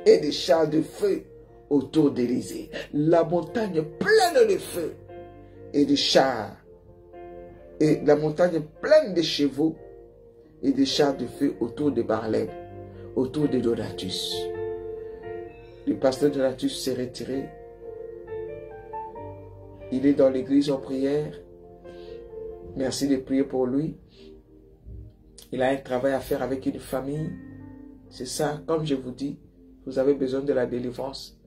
et de chars de feu autour d'Élisée. La montagne pleine de feu et de chars. Et la montagne pleine de chevaux et de chars de feu autour de Barlem, autour de Donatus. Le pasteur Donatus s'est retiré. Il est dans l'église en prière. Merci de prier pour lui. Il a un travail à faire avec une famille. C'est ça, comme je vous dis, vous avez besoin de la délivrance.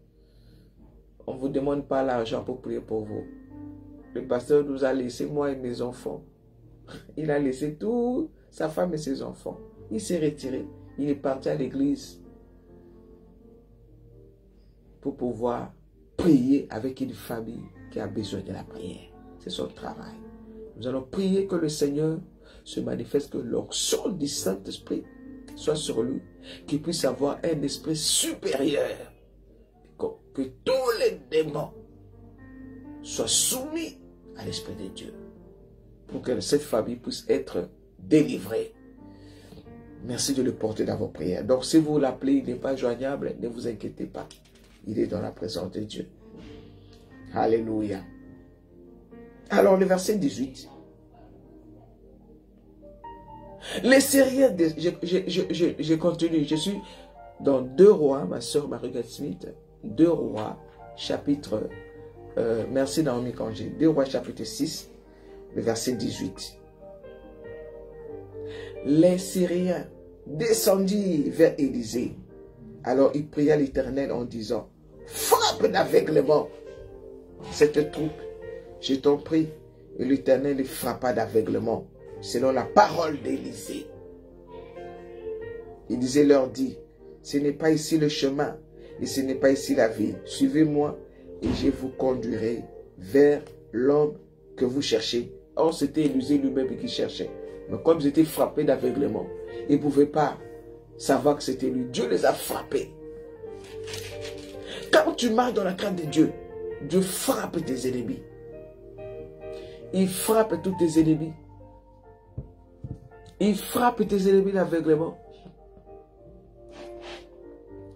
On ne vous demande pas l'argent pour prier pour vous. Le pasteur nous a laissé, moi et mes enfants. Il a laissé tout, sa femme et ses enfants. Il s'est retiré. Il est parti à l'église pour pouvoir prier avec une famille qui a besoin de la prière. C'est son travail. Nous allons prier que le Seigneur se manifeste, que l'onction du Saint-Esprit soit sur lui, qu'il puisse avoir un esprit supérieur, que tous les démons soient soumis à l'Esprit de Dieu, pour que cette famille puisse être délivrée. Merci de le porter dans vos prières. Donc si vous l'appelez, il n'est pas joignable, ne vous inquiétez pas. Il est dans la présence de Dieu. Alléluia. Alors le verset 18. Les Syriens, je continue, je suis dans 2 Rois, ma soeur Margaret Smith, 2 Rois, chapitre, merci Naomi Kangé, 2 Rois chapitre 6, le verset 18. Les Syriens descendirent vers Élisée Alors il pria l'Éternel en disant, frappe d'aveuglement cette troupe, je t'en prie. Et l'Éternel les frappa d'aveuglement, selon la parole d'Élisée. Élisée leur dit, ce n'est pas ici le chemin, et ce n'est pas ici la ville. Suivez-moi, et je vous conduirai vers l'homme que vous cherchez. Or, c'était Élisée lui-même qui cherchait. Mais comme ils étaient frappés d'aveuglement, ils ne pouvaient pas savoir que c'était lui. Dieu les a frappés. Quand tu marches dans la crainte de Dieu, Dieu frappe tes ennemis. Il frappe tous tes ennemis. Il frappe tes ennemis d'aveuglement.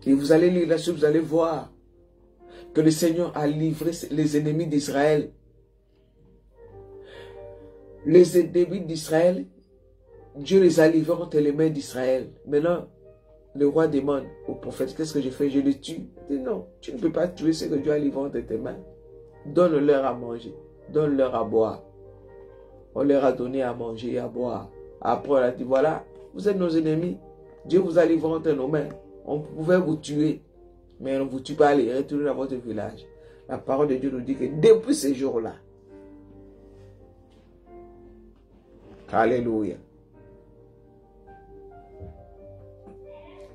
Et vous allez lire la suite, vous allez voir que le Seigneur a livré les ennemis d'Israël. Les ennemis d'Israël, Dieu les a livrés entre les mains d'Israël. Maintenant, le roi demande au prophète, qu'est-ce que je fais? Je les tue. Il dit non, tu ne peux pas tuer ce que Dieu a livré entre tes mains. Donne-leur à manger, donne-leur à boire. On leur a donné à manger et à boire. Après, on a dit, voilà, vous êtes nos ennemis. Dieu vous a livré entre nos mains. On pouvait vous tuer, mais on ne vous tue pas, allez, retournez dans votre village. La parole de Dieu nous dit que depuis ce jour-là, alléluia,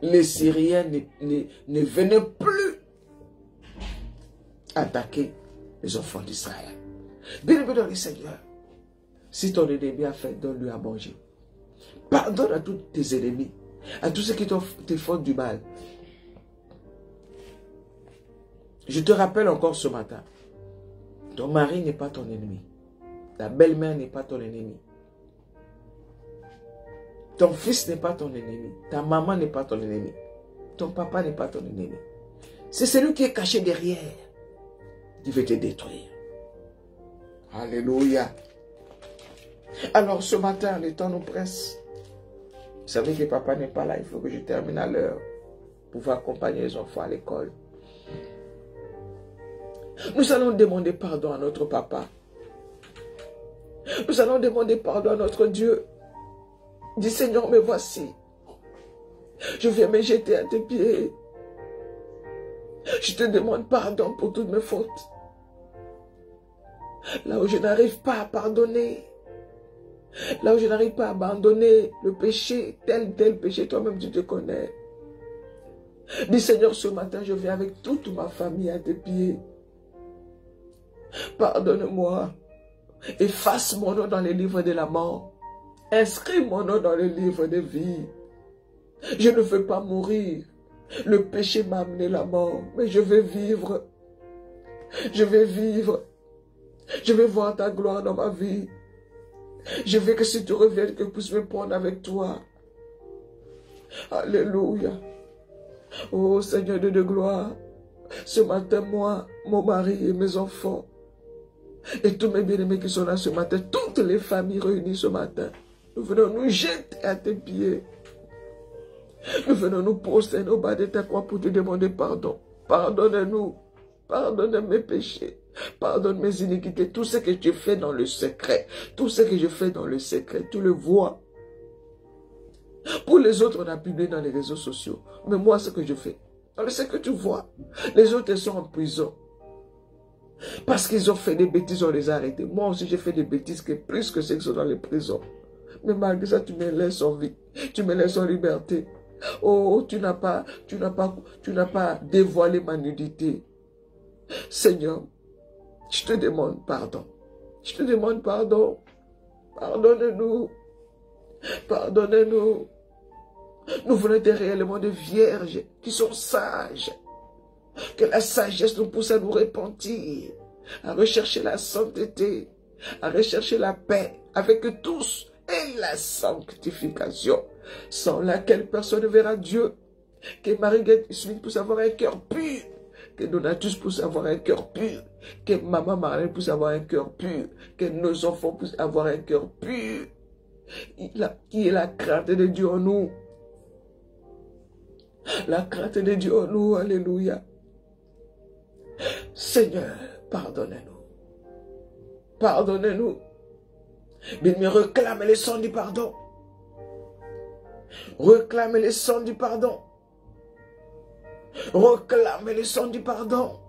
les Syriens ne venaient plus attaquer les enfants d'Israël. Bien-aimé dans le Seigneur, si ton ennemi a faim, donne-lui à manger. Pardonne à tous tes ennemis, à tous ceux qui te font du mal. Je te rappelle encore ce matin, ton mari n'est pas ton ennemi. Ta belle-mère n'est pas ton ennemi. Ton fils n'est pas ton ennemi. Ta maman n'est pas ton ennemi. Ton papa n'est pas ton ennemi. C'est celui qui est caché derrière qui veut te détruire. Alléluia. Alors ce matin, le temps nous presse. Vous savez que papa n'est pas là. Il faut que je termine à l'heure pour pouvoir accompagner les enfants à l'école. Nous allons demander pardon à notre papa. Nous allons demander pardon à notre Dieu. Dis Seigneur, me voici. Je viens me jeter à tes pieds. Je te demande pardon pour toutes mes fautes. Là où je n'arrive pas à pardonner. Là où je n'arrive pas à abandonner le péché, tel péché, toi-même tu te connais. Dis Seigneur, ce matin je viens avec toute ma famille à tes pieds. Pardonne-moi. Efface mon nom dans les livres de la mort. Inscris mon nom dans le livre de vie. Je ne veux pas mourir. Le péché m'a amené la mort, mais je vais vivre. Je vais vivre. Je vais voir ta gloire dans ma vie. Je veux que si tu reviennes, que je puisse me prendre avec toi. Alléluia. Oh Seigneur Dieu de gloire, ce matin, moi, mon mari et mes enfants, et tous mes bien-aimés qui sont là ce matin, toutes les familles réunies ce matin, nous venons nous jeter à tes pieds. Nous venons nous prosterner au bas de ta croix pour te demander pardon. Pardonne-nous. Pardonne mes péchés. Pardonne mes iniquités. Tout ce que tu fais dans le secret. Tout ce que je fais dans le secret. Tu le vois. Pour les autres, on a publié dans les réseaux sociaux. Mais moi, ce que je fais, dans le secret, tu vois. Les autres, ils sont en prison. Parce qu'ils ont fait des bêtises, on les a arrêtés. Moi aussi, j'ai fait des bêtises plus que ceux qui sont dans les prisons. Mais malgré ça, tu me laisses en vie. Tu me laisses en liberté. Oh, tu n'as pas dévoilé ma nudité. Seigneur, je te demande pardon. Je te demande pardon. Pardonne-nous. Pardonne-nous. Nous voulons être réellement des vierges qui sont sages. Que la sagesse nous pousse à nous repentir, à rechercher la sainteté, à rechercher la paix avec tous et la sanctification, sans laquelle personne ne verra Dieu. Que Marie-Guette Smith puisse avoir un cœur pur, que Donatus puisse avoir un cœur pur, que Maman Marlène puisse avoir un cœur pur, que nos enfants puissent avoir un cœur pur, qui est la crainte de Dieu en nous. La crainte de Dieu en nous, alléluia. Seigneur, pardonnez-nous. Pardonnez-nous. Mais me réclame les sons du pardon. Réclame les sons du pardon. Reclamez le sang du pardon.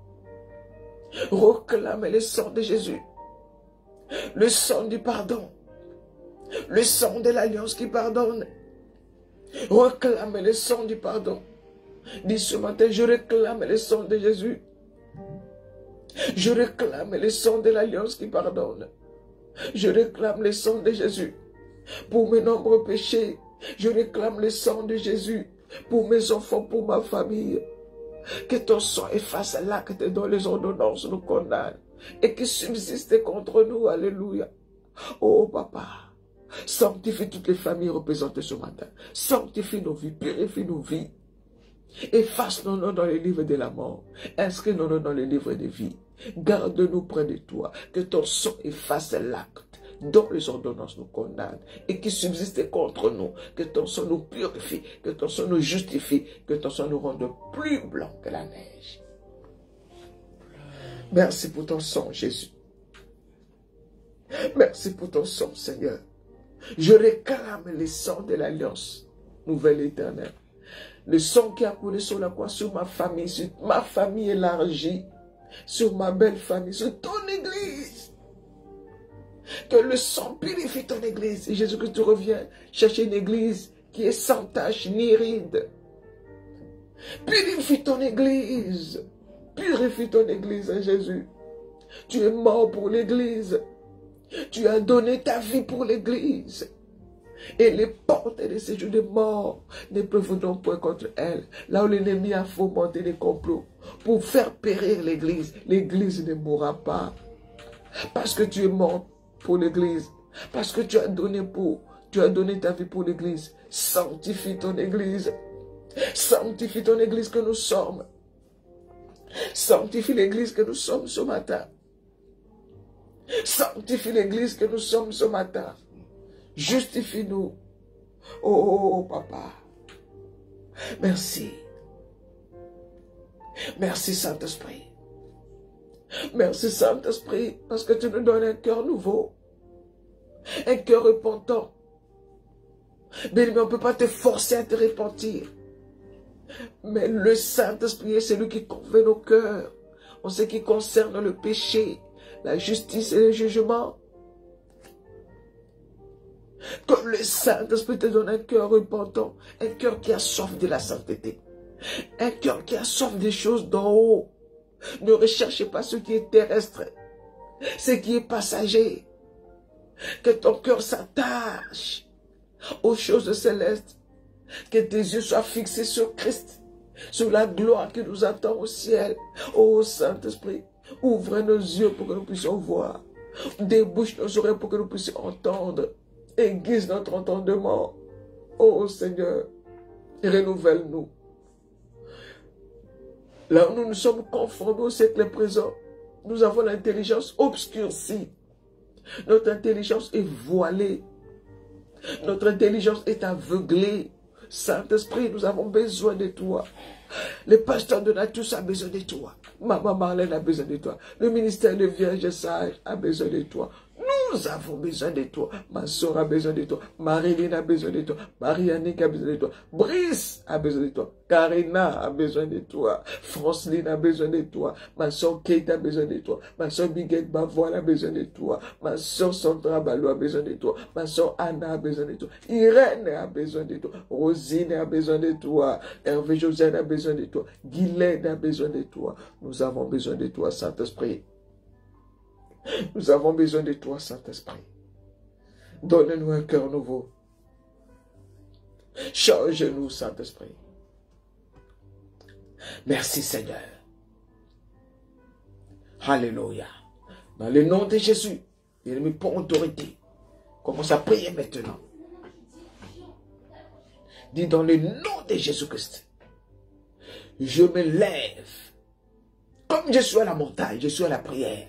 Reclamez le sang de Jésus. Le sang du pardon. Le sang de l'alliance qui pardonne. Reclamez le sang du pardon. Dis ce matin, je réclame le sang de Jésus. Je réclame le sang de l'alliance qui pardonne. Je réclame le sang de Jésus pour mes nombreux péchés. Je réclame le sang de Jésus pour mes enfants, pour ma famille. Que ton sang efface l'acte dont les ordonnances nous condamnent et qui subsiste contre nous. Alléluia. Oh papa, sanctifie toutes les familles représentées ce matin. Sanctifie nos vies, purifie nos vies. Efface nos noms dans les livres de la mort. Inscris nos noms dans les livres de vie. Garde-nous près de toi. Que ton sang efface l'acte dont les ordonnances nous condamnent et qui subsiste contre nous. Que ton sang nous purifie. Que ton sang nous justifie. Que ton sang nous rende plus blanc que la neige. Merci pour ton sang, Jésus. Merci pour ton sang, Seigneur. Je réclame le sang de l'alliance nouvelle et éternelle. Le sang qui a coulé sur la croix, sur ma famille élargie, sur ma belle famille, sur ton église. Que le sang purifie ton église. Et Jésus, que tu reviens chercher une église qui est sans tache ni ride. Purifie ton église. Purifie ton église, hein, Jésus. Tu es mort pour l'église. Tu as donné ta vie pour l'église. Et les portes de séjour des morts ne peuvent donc point contre elle. Là où l'ennemi a fomenté les complots pour faire périr l'église, l'église ne mourra pas. Parce que tu es mort pour l'église. Parce que tu as donné ta vie pour l'église. Sanctifie ton église. Sanctifie ton église que nous sommes. Sanctifie l'église que nous sommes ce matin. Sanctifie l'église que nous sommes ce matin. Justifie-nous. Oh, papa. Merci. Merci, Saint-Esprit. Merci, Saint-Esprit, parce que tu nous donnes un cœur nouveau. Un cœur repentant. Mais on ne peut pas te forcer à te repentir. Mais le Saint-Esprit est celui qui convainc nos cœurs en ce qui concerne le péché, la justice et le jugement. Que le Saint-Esprit te donne un cœur repentant, un cœur qui a soif de la sainteté, un cœur qui a soif des choses d'en haut. Ne recherchez pas ce qui est terrestre, ce qui est passager. Que ton cœur s'attache aux choses célestes, que tes yeux soient fixés sur Christ, sur la gloire qui nous attend au ciel. Ô Saint-Esprit, ouvre nos yeux pour que nous puissions voir, débouche nos oreilles pour que nous puissions entendre. Aiguise notre entendement. Oh Seigneur, renouvelle-nous. Là où nous nous sommes conformés au siècle présent, nous avons l'intelligence obscurcie. Notre intelligence est voilée. Notre intelligence est aveuglée. Saint-Esprit, nous avons besoin de toi. Le pasteur de Natus a besoin de toi. Maman Marlène a besoin de toi. Le ministère de Vierge Sage a besoin de toi. Nous avons besoin de toi. Ma soeur a besoin de toi. Marilyn a besoin de toi. Marianne a besoin de toi. Brice a besoin de toi. Karina a besoin de toi. Franceline a besoin de toi. Ma soeur Kate a besoin de toi. Ma soeur Biguette Bavoil a besoin de toi. Ma soeur Sandra Balou a besoin de toi. Ma soeur Anna a besoin de toi. Irène a besoin de toi. Rosine a besoin de toi. Hervé Josiane a besoin de toi. Guylaine a besoin de toi. Nous avons besoin de toi, Saint-Esprit. Nous avons besoin de toi, Saint-Esprit. Donne-nous un cœur nouveau. Change-nous, Saint-Esprit. Merci, Seigneur. Alléluia. Dans le nom de Jésus, l'ennemi pour autorité. Commence à prier maintenant. Dis dans le nom de Jésus-Christ. Je me lève. Comme je suis à la montagne, je suis à la prière.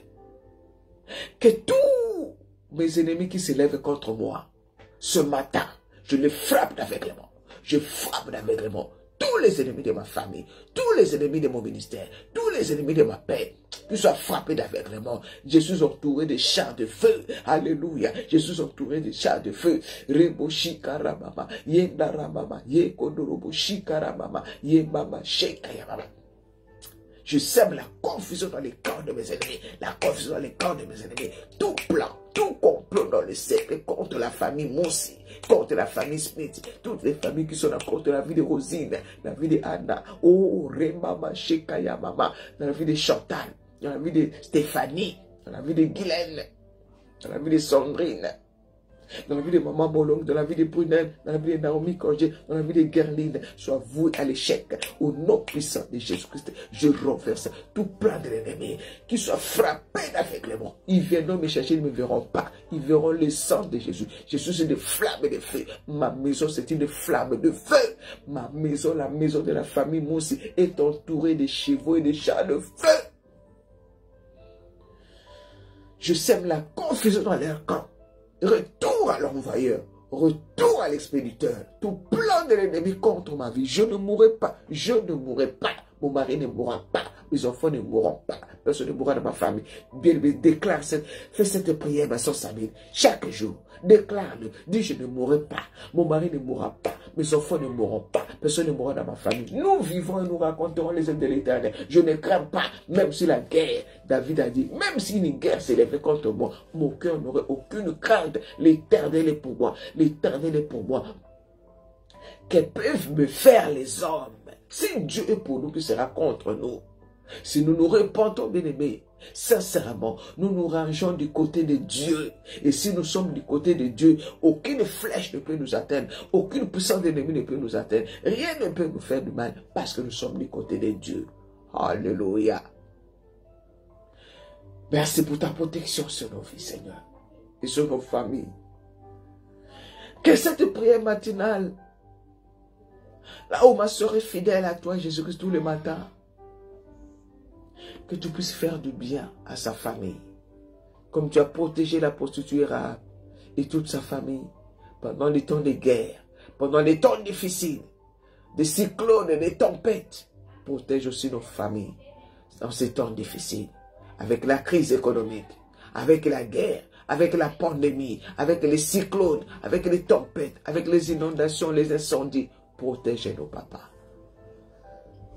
Que tous mes ennemis qui se lèvent contre moi, ce matin, je les frappe d'aveuglement. Je frappe d'aveuglement tous les ennemis de ma famille, tous les ennemis de mon ministère, tous les ennemis de ma paix, qu'ils soient frappés d'aveuglement. Je suis entouré de chars de feu. Alléluia. Je suis entouré de chars de feu. Reboshi karamama, yendaramama, yekodoroboshi karamama, yemama shekayamama. Je sème la confusion dans les camps de mes ennemis. La confusion dans les camps de mes ennemis. Tout plan, tout complot dans le cercle contre la famille Moussi, contre la famille Smith, toutes les familles qui sont là contre la vie de Rosine, la vie de Anna, oh, Remama, Shekaya, Mama, dans la vie de Chantal, dans la vie de Stéphanie, dans la vie de Guylaine, dans la vie de Sandrine, dans la vie de Maman Bolong, dans la vie de Brunel, dans la vie de Naomi Congé, dans la vie de Gerline, soit voué à l'échec. Au nom puissant de Jésus-Christ, je renverse tout plan de l'ennemi, qui soit frappé d'aveuglement. Ils viendront me chercher, ils ne me verront pas. Ils verront le sang de Jésus. Jésus, c'est des flammes de feu. Ma maison, c'est une flamme de feu. Ma maison, la maison de la famille Moussi, est entourée de chevaux et de chars de feu. Je sème la confusion dans leur camp. Retour à l'envoyeur, retour à l'expéditeur. Tout plan de l'ennemi contre ma vie. Je ne mourrai pas, je ne mourrai pas. Mon mari ne mourra pas, mes enfants ne mourront pas. Personne ne mourra dans ma famille. Bien, déclare fais cette prière, ma soeur Sabine, chaque jour. Déclare-le, dis je ne mourrai pas. Mon mari ne mourra pas, mes enfants ne mourront pas. Personne ne mourra dans ma famille. Nous vivons et nous raconterons les œuvres de l'Éternel. Je ne crains pas, même si la guerre, David a dit, même si une guerre s'élèverait contre moi, mon cœur n'aurait aucune crainte. L'Éternel est pour moi. L'Éternel est pour moi. Que peuvent me faire les hommes? Si Dieu est pour nous, qui sera contre nous? Si nous nous repentons, bien-aimés, sincèrement, nous nous rangeons du côté de Dieu. Et si nous sommes du côté de Dieu, aucune flèche ne peut nous atteindre, aucune puissance d'ennemi ne peut nous atteindre, rien ne peut nous faire du mal, parce que nous sommes du côté de Dieu. Alléluia. Merci pour ta protection sur nos vies, Seigneur, et sur nos familles. Que cette prière matinale, là où ma soeur est fidèle à toi, Jésus-Christ, tous les matins, que tu puisses faire du bien à sa famille, comme tu as protégé la prostituée Rahab et toute sa famille pendant les temps de guerre, pendant les temps difficiles, des cyclones et des tempêtes. Protège aussi nos familles dans ces temps difficiles, avec la crise économique, avec la guerre, avec la pandémie, avec les cyclones, avec les tempêtes, avec les inondations, les incendies. Protège nos papas.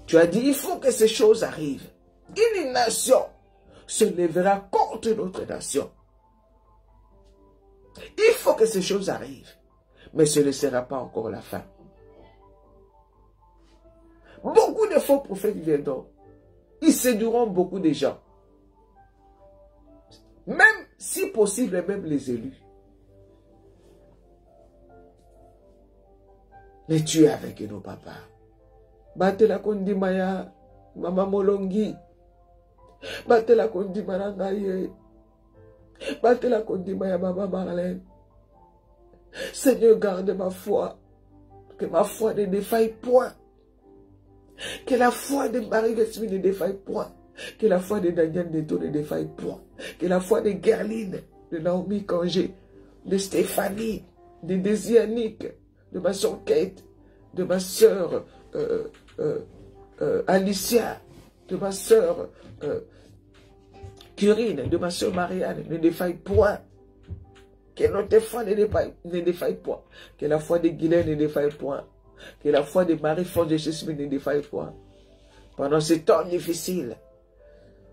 Tu as dit, il faut que ces choses arrivent. Une nation se lèvera contre notre nation. Il faut que ces choses arrivent. Mais ce ne sera pas encore la fin. Beaucoup de faux prophètes viendront. Ils séduiront beaucoup de gens. Même, si possible, même les élus. Mais tu es avec nos papas. Batela kondi maya, Mama Molongi. Batela kondi marangaye. Batela kondi maya, Mama Marlène. Seigneur, garde ma foi. Que ma foi ne défaille point. Que la foi de Marie-Gasmi ne défaille point. Que la foi de Daniel Neto ne défaille point. Que la foi de Gerline, de Naomi Congé, de Stéphanie, de Désianique, de ma soeur Kate, de ma soeur Alicia, de ma soeur Curine, de ma soeur Marianne, ne défaille point. Que notre foi ne défaille point. Que la foi de Guylaine ne défaille point. Que la foi de Marie-France de Jésus ne défaille point. Pendant ces temps difficiles,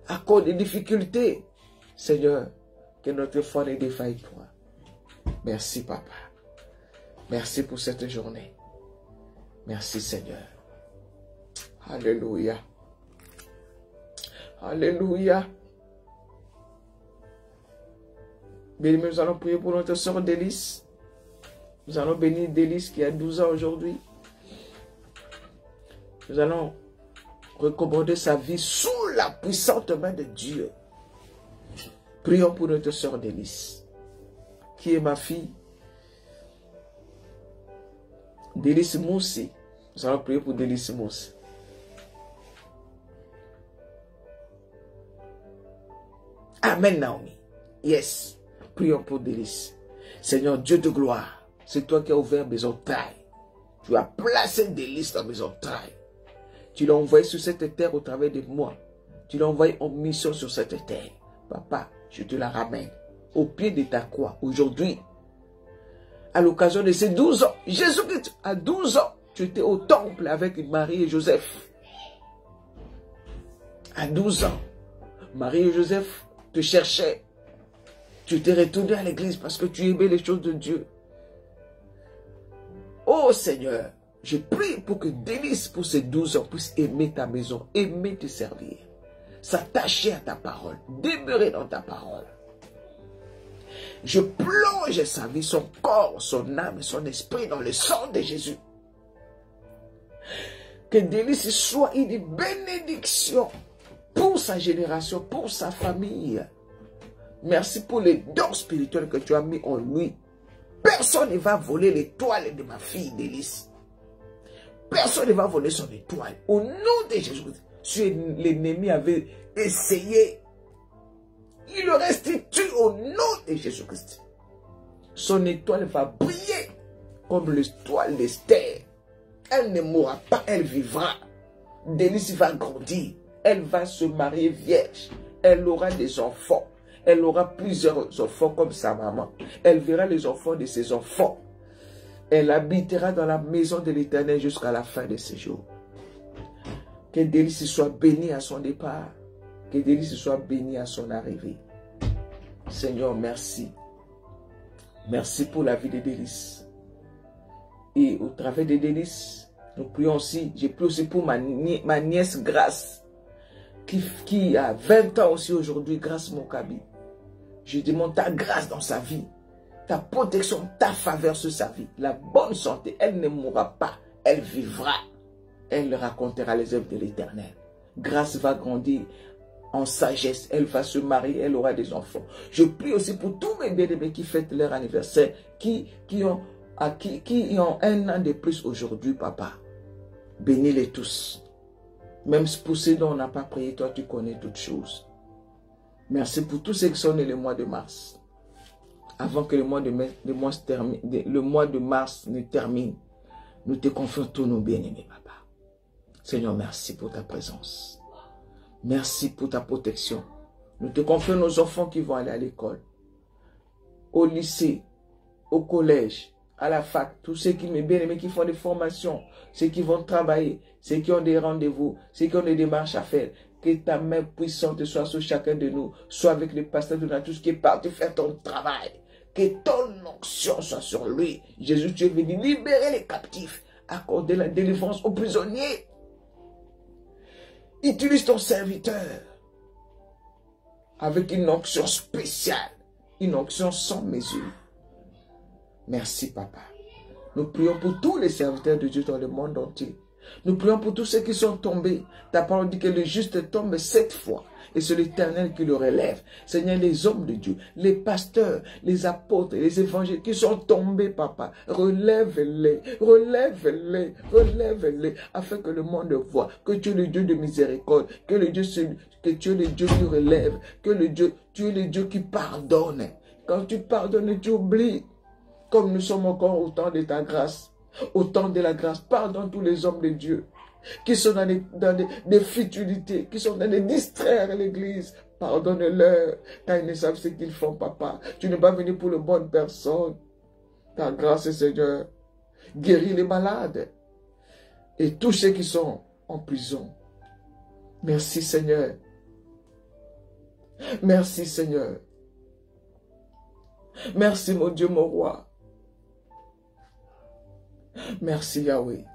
à cause des difficultés, Seigneur, que notre foi ne défaille point. Merci, Papa. Merci pour cette journée. Merci, Seigneur. Alléluia. Alléluia. Bien, nous allons prier pour notre sœur Délice. Nous allons bénir Délice qui a 12 ans aujourd'hui. Nous allons recommander sa vie sous la puissante main de Dieu. Prions pour notre sœur Délice, qui est ma fille. Délice Moussi. Nous allons prier pour Délice Moussi. Amen, Naomi. Yes. Prions pour Délice. Seigneur Dieu de gloire, c'est toi qui as ouvert mes entrailles. Tu as placé Délice dans mes entrailles. Tu l'as envoyé sur cette terre au travers de moi. Tu l'as envoyé en mission sur cette terre. Papa, je te la ramène au pied de ta croix aujourd'hui. À l'occasion de ces 12 ans, Jésus-Christ, à 12 ans, tu étais au temple avec Marie et Joseph. À 12 ans, Marie et Joseph te cherchaient. Tu t'es retourné à l'église parce que tu aimais les choses de Dieu. Oh Seigneur, je prie pour que Délice, pour ces 12 ans, puisse aimer ta maison, aimer te servir, s'attacher à ta parole, demeurer dans ta parole. Je plonge sa vie, son corps, son âme et son esprit dans le sang de Jésus. Que Délice soit une bénédiction pour sa génération, pour sa famille. Merci pour les dons spirituels que tu as mis en lui. Personne ne va voler l'étoile de ma fille Délice. Personne ne va voler son étoile. Au nom de Jésus, si l'ennemi avait essayé, il le restitue au nom de Jésus-Christ. Son étoile va briller comme l'étoile d'Esther. Elle ne mourra pas, elle vivra. Délice va grandir. Elle va se marier vierge. Elle aura des enfants. Elle aura plusieurs enfants comme sa maman. Elle verra les enfants de ses enfants. Elle habitera dans la maison de l'Éternel jusqu'à la fin de ses jours. Que Délice soit bénie à son départ. Que Délice soit bénie à son arrivée. Seigneur, merci. Merci pour la vie de Délice. Et au travers de Délice, nous prions aussi. Je prie aussi pour ma nièce Grâce, qui a 20 ans aussi aujourd'hui, Grâce Mokabi. Je demande ta grâce dans sa vie, ta protection, ta faveur sur sa vie, la bonne santé. Elle ne mourra pas, elle vivra. Elle racontera les œuvres de l'Éternel. Grâce va grandir en sagesse, elle va se marier, elle aura des enfants. Je prie aussi pour tous mes bien-aimés qui fêtent leur anniversaire, qui ont 1 an de plus aujourd'hui, papa. Bénis-les tous. Même pour ceux dont on n'a pas prié, toi tu connais toutes choses. Merci pour tous ceux qui sont nés le mois de mars. Avant que le mois de mars ne termine, nous te confions tous nos bien-aimés, papa. Seigneur, merci pour ta présence. Merci pour ta protection. Nous te confions nos enfants qui vont aller à l'école, au lycée, au collège, à la fac, tous ceux qui m'aiment bien-aimés, qui font des formations, ceux qui vont travailler, ceux qui ont des rendez-vous, ceux qui ont des démarches à faire. Que ta main puissante soit sur chacun de nous, soit avec les pasteurs de tous qui est parti faire ton travail. Que ton onction soit sur lui. Jésus, tu es venu libérer les captifs, accorder la délivrance aux prisonniers. Utilise ton serviteur avec une onction spéciale, une onction sans mesure. Merci, papa. Nous prions pour tous les serviteurs de Dieu dans le monde entier. Nous prions pour tous ceux qui sont tombés. Ta parole dit que le juste tombe 7 fois. Et c'est l'Éternel qui le relève. Seigneur, les hommes de Dieu, les pasteurs, les apôtres, les évangélistes qui sont tombés, papa, relève-les, relève-les, relève-les, afin que le monde voit que tu es le Dieu de miséricorde, que tu es le Dieu qui relève, tu es le Dieu qui pardonne. Quand tu pardonnes, tu oublies. Comme nous sommes encore au temps de ta grâce. Au temps de la grâce, pardonne tous les hommes de Dieu qui sont dans des futilités, qui sont en train de distraire l'église. Pardonne-leur, car ils ne savent ce qu'ils font, papa. Tu n'es pas venu pour les bonnes personnes. Ta grâce, Seigneur, guéris les malades et tous ceux qui sont en prison. Merci, Seigneur. Merci, Seigneur. Merci, mon Dieu, mon roi. Merci Yahweh.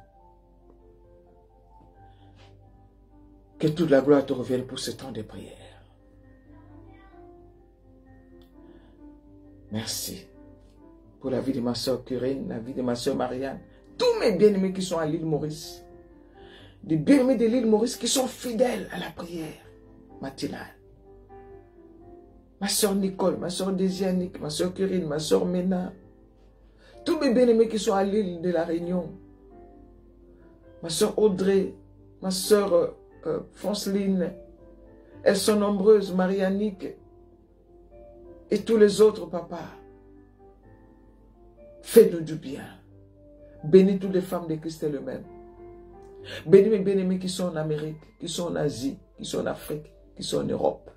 Que toute la gloire te revienne pour ce temps de prière. Merci pour la vie de ma soeur Curine, la vie de ma soeur Marianne, tous mes bien-aimés qui sont à l'île Maurice, des bien-aimés de l'île Maurice qui sont fidèles à la prière matinale. Ma soeur Nicole, ma soeur Désianique, ma soeur Curine, ma soeur Ména, tous mes bien-aimés qui sont à l'île de la Réunion, ma soeur Audrey, ma soeur Franceline, elles sont nombreuses, Marianique et tous les autres, papa. Fais-nous du bien. Bénis toutes les femmes de Christ elles-mêmes. Bénis mes bien-aimés qui sont en Amérique, qui sont en Asie, qui sont en Afrique, qui sont en Europe,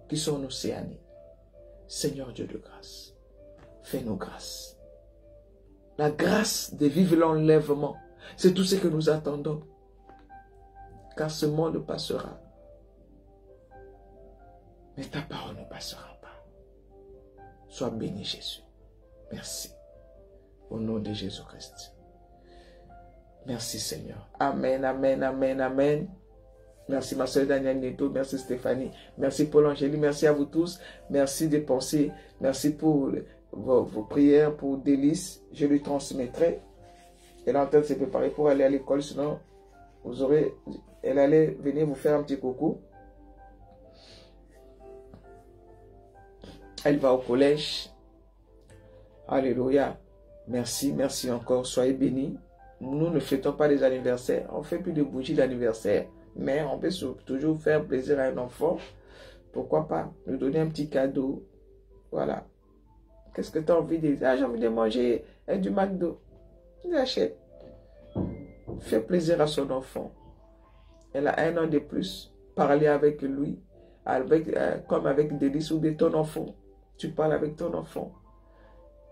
qui sont en Océanie. Seigneur Dieu de grâce, fais-nous grâce. La grâce de vivre l'enlèvement, c'est tout ce que nous attendons. Car ce monde passera. mais ta parole ne passera pas. Sois béni, Jésus. Merci. Au nom de Jésus-Christ. Merci, Seigneur. Amen, amen, amen, amen. Merci, ma soeur Daniel Neto. Merci, Stéphanie. Merci, Paul-Angélie. Merci à vous tous. Merci des pensées. Merci pour vos prières pour Délice. Je lui transmettrai. Elle est en train de se préparer pour aller à l'école. Sinon, elle allait venir vous faire un petit coucou. Elle va au collège. Alléluia. Merci, merci encore. Soyez bénis. Nous ne fêtons pas les anniversaires. On ne fait plus de bougies d'anniversaire. Mais on peut toujours faire plaisir à un enfant. Pourquoi pas lui donner un petit cadeau. Voilà. Qu'est-ce que tu as envie de dire? Ah, j'ai envie de manger du McDo. Tu l'achètes. Fais plaisir à son enfant. Elle a 1 an de plus. Parlez avec lui. Comme avec Délice ou de ton enfant. Tu parles avec ton enfant.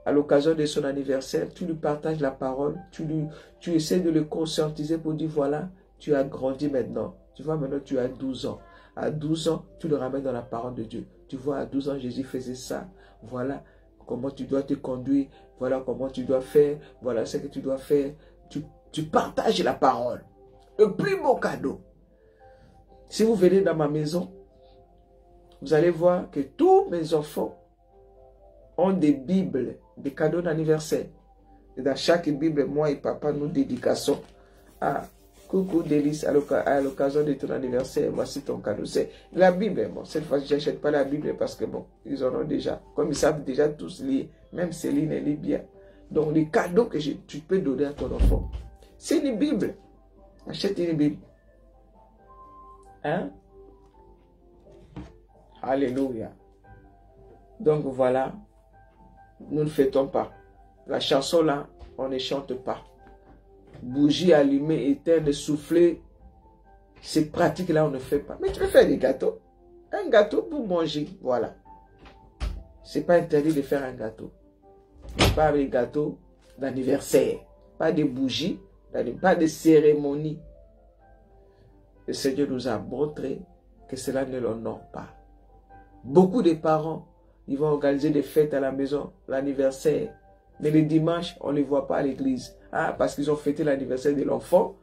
À l'occasion de son anniversaire, tu lui partages la parole. Tu essaies de le conscientiser pour dire voilà, tu as grandi maintenant. Tu vois, maintenant tu as 12 ans. À 12 ans, tu le ramènes dans la parole de Dieu. Tu vois, à 12 ans, Jésus faisait ça. Voilà comment tu dois te conduire. Voilà comment tu dois faire. Voilà ce que tu dois faire. Tu partages la parole. Le plus beau cadeau. Si vous venez dans ma maison, vous allez voir que tous mes enfants ont des Bibles, des cadeaux d'anniversaire. Et dans chaque Bible, moi et papa, nous dédicassons à coucou Délice, à l'occasion de ton anniversaire, voici ton cadeau. C'est la Bible. Bon, cette fois, je n'achète pas la Bible parce que bon, ils en ont déjà. Comme ils savent déjà tous lire, même Céline, elle lit bien. Donc, les cadeaux que tu peux donner à ton enfant, c'est une Bible. Achète une Bible. Hein? Alléluia. Donc, voilà. Nous ne fêtons pas. La chanson là, on ne chante pas. Bougie allumée, éteinte, souffler, ces pratiques là, on ne fait pas. Mais tu peux faire des gâteaux. Un gâteau pour manger, voilà. C'est pas interdit de faire un gâteau. Mais pas des gâteaux d'anniversaire. Pas de bougies, pas de cérémonie. Le Seigneur nous a montré que cela ne l'honore pas. Beaucoup de parents, ils vont organiser des fêtes à la maison, l'anniversaire. Mais le dimanche, on ne les voit pas à l'église. Ah, parce qu'ils ont fêté l'anniversaire de l'enfant.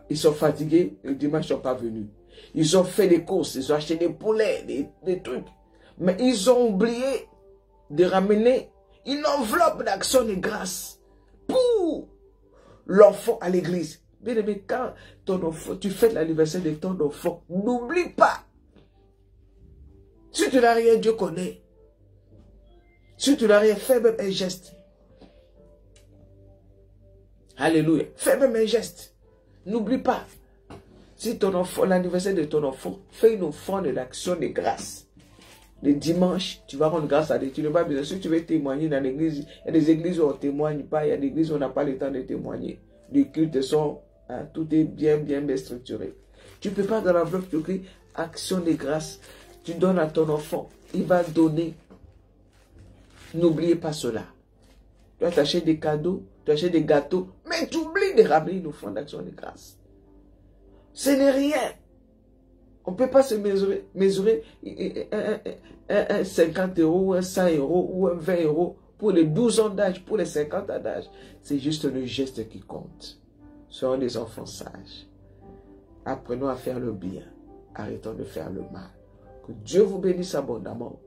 Ils sont fatigués, le dimanche, ils ne sont pas venus. Ils ont fait des courses, ils ont acheté des poulets, des trucs. Mais ils ont oublié de ramener une enveloppe d'action de grâce pour l'enfant à l'église. Bien aimé, quand ton enfant, tu fêtes l'anniversaire de ton enfant, n'oublie pas. Si tu n'as rien, Dieu connaît. Si tu n'as rien, fais même un geste. Alléluia. Fais même un geste. N'oublie pas. Si ton enfant, l'anniversaire de ton enfant, fais une offrande d'action de grâce. Le dimanche, tu vas rendre grâce à Dieu. Tu n'as pas besoin. Si tu veux témoigner dans l'église, il y a des églises où on ne témoigne pas. Il y a des églises où on n'a pas le temps de témoigner. Les cultes sont, tout est bien structuré. Tu ne peux pas dans l'enveloppe, tu écris action de grâce. Tu donnes à ton enfant. Il va donner. N'oubliez pas cela. Tu vas t'acheter des cadeaux, tu achètes des gâteaux, mais tu oublies de ramener une offrande d'action de grâce. Ce n'est rien. On ne peut pas se mesurer un 50 € ou un 100 € ou un 20 € pour les 12 ans d'âge, pour les 50 ans d'âge. C'est juste le geste qui compte. Soyons des enfants sages. Apprenons à faire le bien. Arrêtons de faire le mal. Que Dieu vous bénisse abondamment.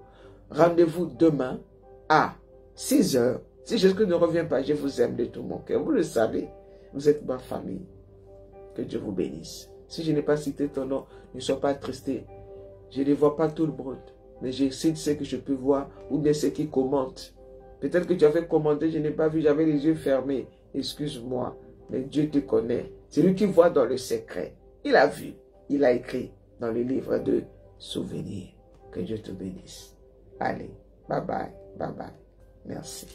Rendez-vous demain à 6 h. Si Jésus ne revient pas, je vous aime de tout mon cœur. Vous le savez, vous êtes ma famille. Que Dieu vous bénisse. Si je n'ai pas cité ton nom, ne sois pas attristé. Je ne vois pas tout le monde, mais je cite ce que je peux voir ou bien ceux qui commentent. Peut-être que tu avais commenté, je n'ai pas vu, j'avais les yeux fermés. Excuse-moi, mais Dieu te connaît. C'est lui qui voit dans le secret. Il a vu, il a écrit dans le livre de souvenirs. Que Dieu te bénisse. Allez, bye bye, bye bye. Merci.